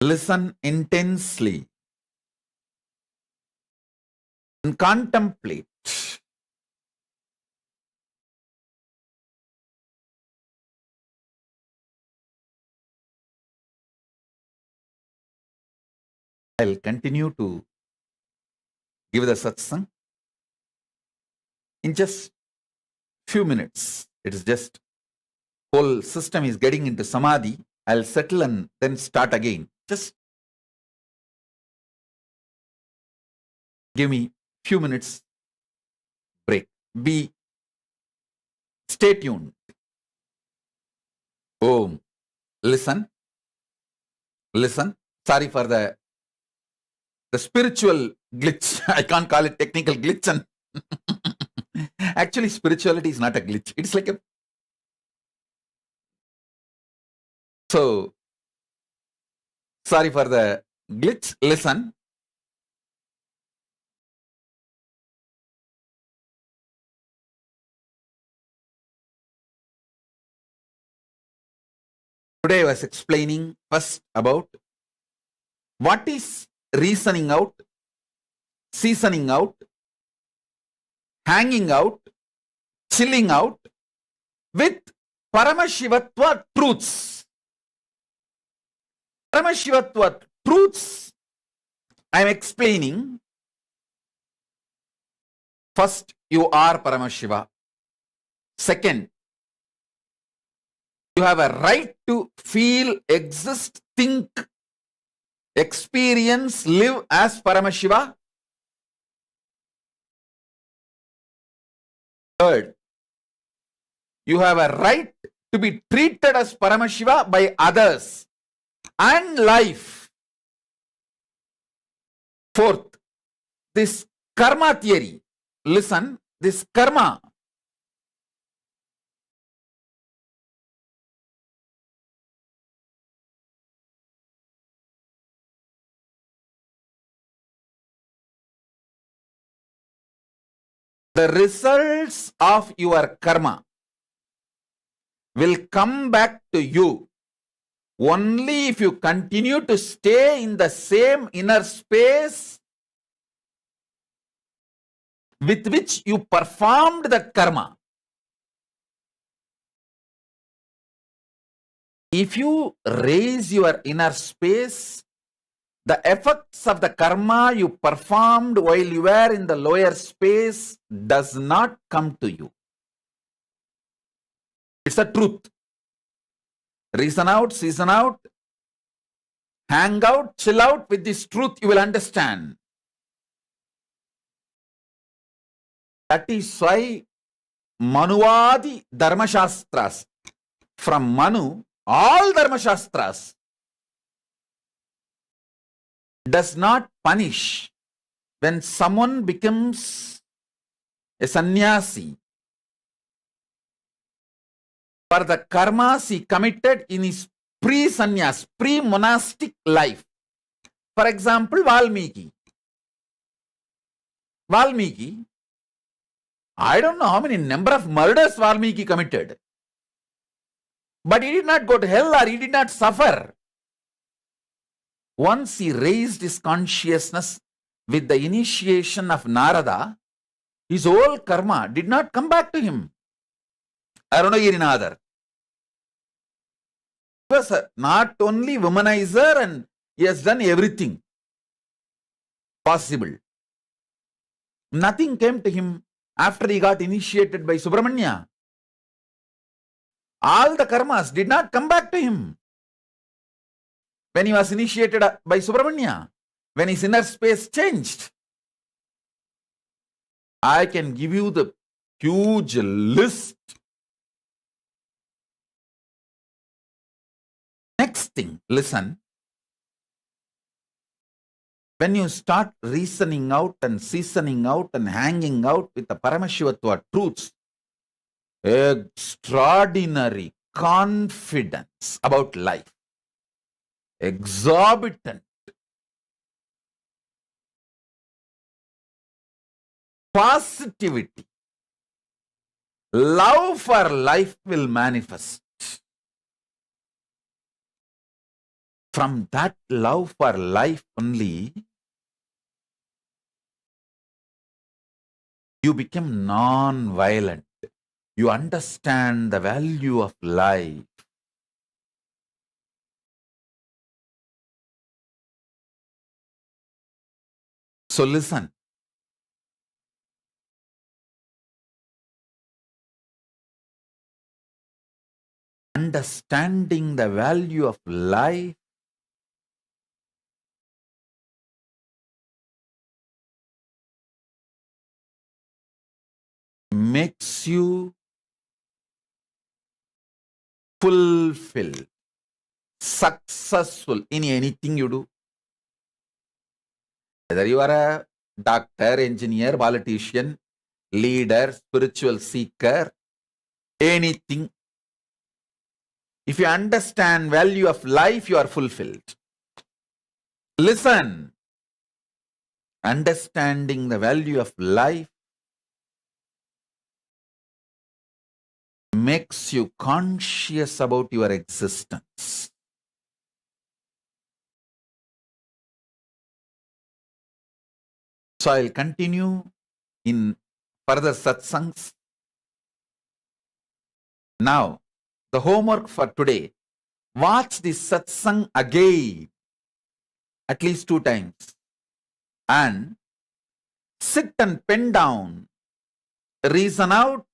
S3: Listen intensely and contemplate. I'll continue to give the satsang in just few minutes. It is just whole system is getting into samadhi. I'll settle and then start again. Just give me few minutes break. Stay tuned. Om. Listen. Sorry for the spiritual glitch. I can't call it technical glitch. And actually, spirituality is not a glitch. It's like a... So, sorry for the glitch. Listen. Today I was explaining first about what is reasoning out, seasoning out, hanging out, chilling out with Paramashivatva truths. Paramashivatva truths I am explaining. First, you are Paramashiva. Second, you have a right to feel, exist, think, experience, live as Paramashiva. Third, you have a right to be treated as Paramashiva by others and life. Fourth, this karma theory. Listen, this karma. The results of your karma will come back to you only if you continue to stay in the same inner space with which you performed that karma. If you raise your inner space, the effects of the karma you performed while you were in the lower space does not come to you. It's the truth. Reason out, season out, hang out, chill out with this truth, you will understand. That is why Manuvadi Dharmashastras, from Manu, all Dharmashastras does not punish when someone becomes a sannyasi for the karmas he committed in his pre-sannyas, pre-monastic life. For example, Valmiki. Valmiki, I don't know how many number of murders Valmiki committed. But he did not go to hell or he did not suffer. Once he raised his consciousness with the initiation of Narada, his whole karma did not come back to him. Arunagirinathar. He was not only womanizer and he has done everything possible. Nothing came to him after he got initiated by Subramanya. All the karmas did not come back to him when he was initiated by Subramanya, when his inner space changed. I can give you the huge list. Next thing, listen. When you start reasoning out and seasoning out and hanging out with the Paramashivatva truths, extraordinary confidence about life, exorbitant positivity, love for life will manifest. From that love for life only, you become non-violent. You understand the value of life. So listen. Understanding the value of life makes you fulfilled, successful in anything you do. Whether you are a doctor, engineer, politician, leader, spiritual seeker, anything. If you understand value of life, you are fulfilled. Listen. Understanding the value of life makes you conscious about your existence. So I'll continue in further satsangs. Now, the homework for today, watch this satsang again, at least 2 times, and sit and pen down, reason out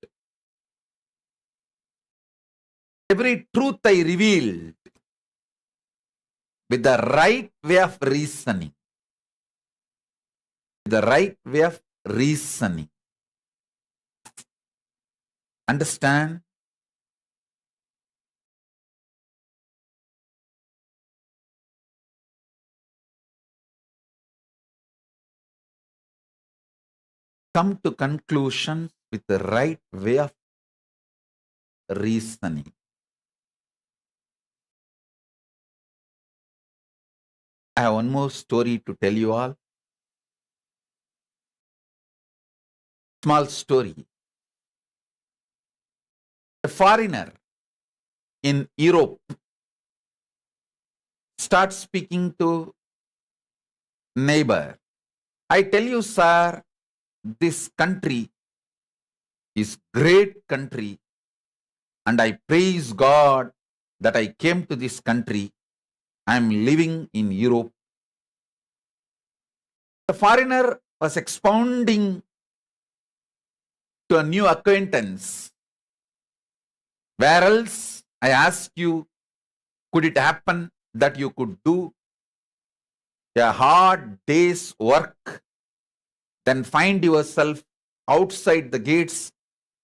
S3: every truth I revealed with the right way of reasoning. The right way of reasoning. Understand? Come to conclusions with the right way of reasoning. I have one more story to tell you all. Small story. A foreigner in Europe starts speaking to neighbor. I tell you, sir, this country is great country and I praise God that I came to this country. I am living in Europe. The foreigner was expounding to a new acquaintance. Where else, I ask you, could it happen that you could do a hard day's work, then find yourself outside the gates,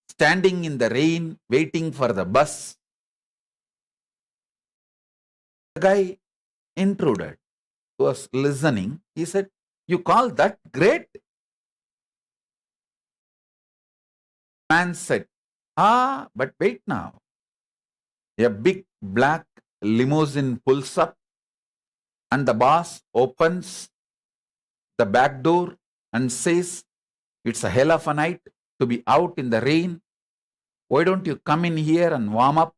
S3: standing in the rain, waiting for the bus? The guy intruded, was listening. He said, you call that great? Man said, but wait now. A big black limousine pulls up and the boss opens the back door and says, It's a hell of a night to be out in the rain. Why don't you come in here and warm up?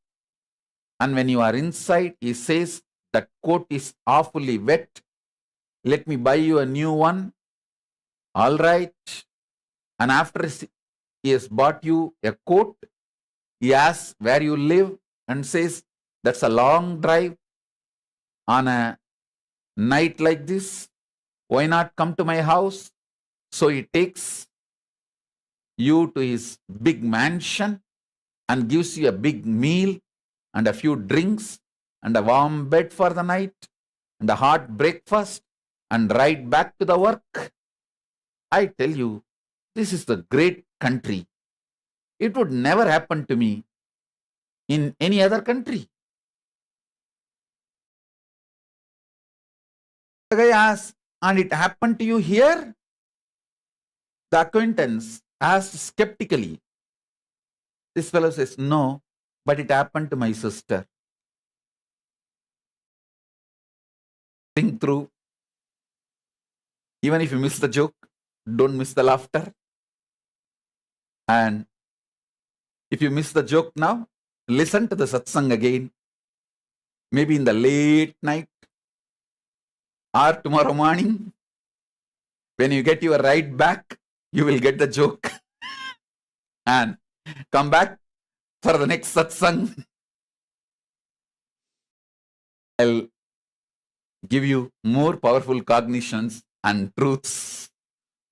S3: And when you are inside, he says, that coat is awfully wet. Let me buy you a new one. All right. And after he has bought you a coat, he asks where you live and says, that's a long drive on a night like this. Why not come to my house? So he takes you to his big mansion and gives you a big meal and a few drinks and a warm bed for the night and a hot breakfast and ride back to the work. I tell you, this is the great country. It would never happen to me in any other country. The guy asks, and it happened to you here? The acquaintance asked skeptically. This fellow says, no, but it happened to my sister. Think through. Even if you miss the joke, don't miss the laughter. And if you miss the joke now, listen to the satsang again. Maybe in the late night or tomorrow morning. When you get your ride back, you will get the joke. And come back for the next satsang. I'll give you more powerful cognitions and truths.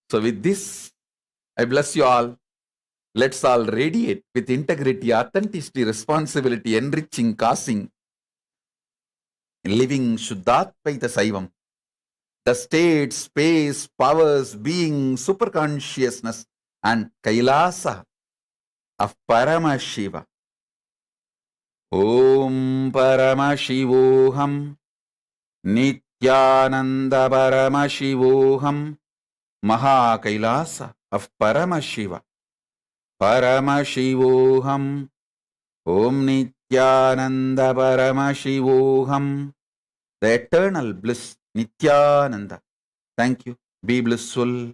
S3: So with this, I bless you all. Let's all radiate with integrity, authenticity, responsibility, enriching, causing, living Shuddhatvaita Saivam. The state, space, powers, being, superconsciousness, and Kailasa of Paramashiva. Om Paramashivoham Nithyananda Paramashivoham Maha Kailasa of Paramashiva. Paramashivoham Om Nithyananda Paramashivoham. The eternal bliss Nithyananda. Thank you. Be blissful.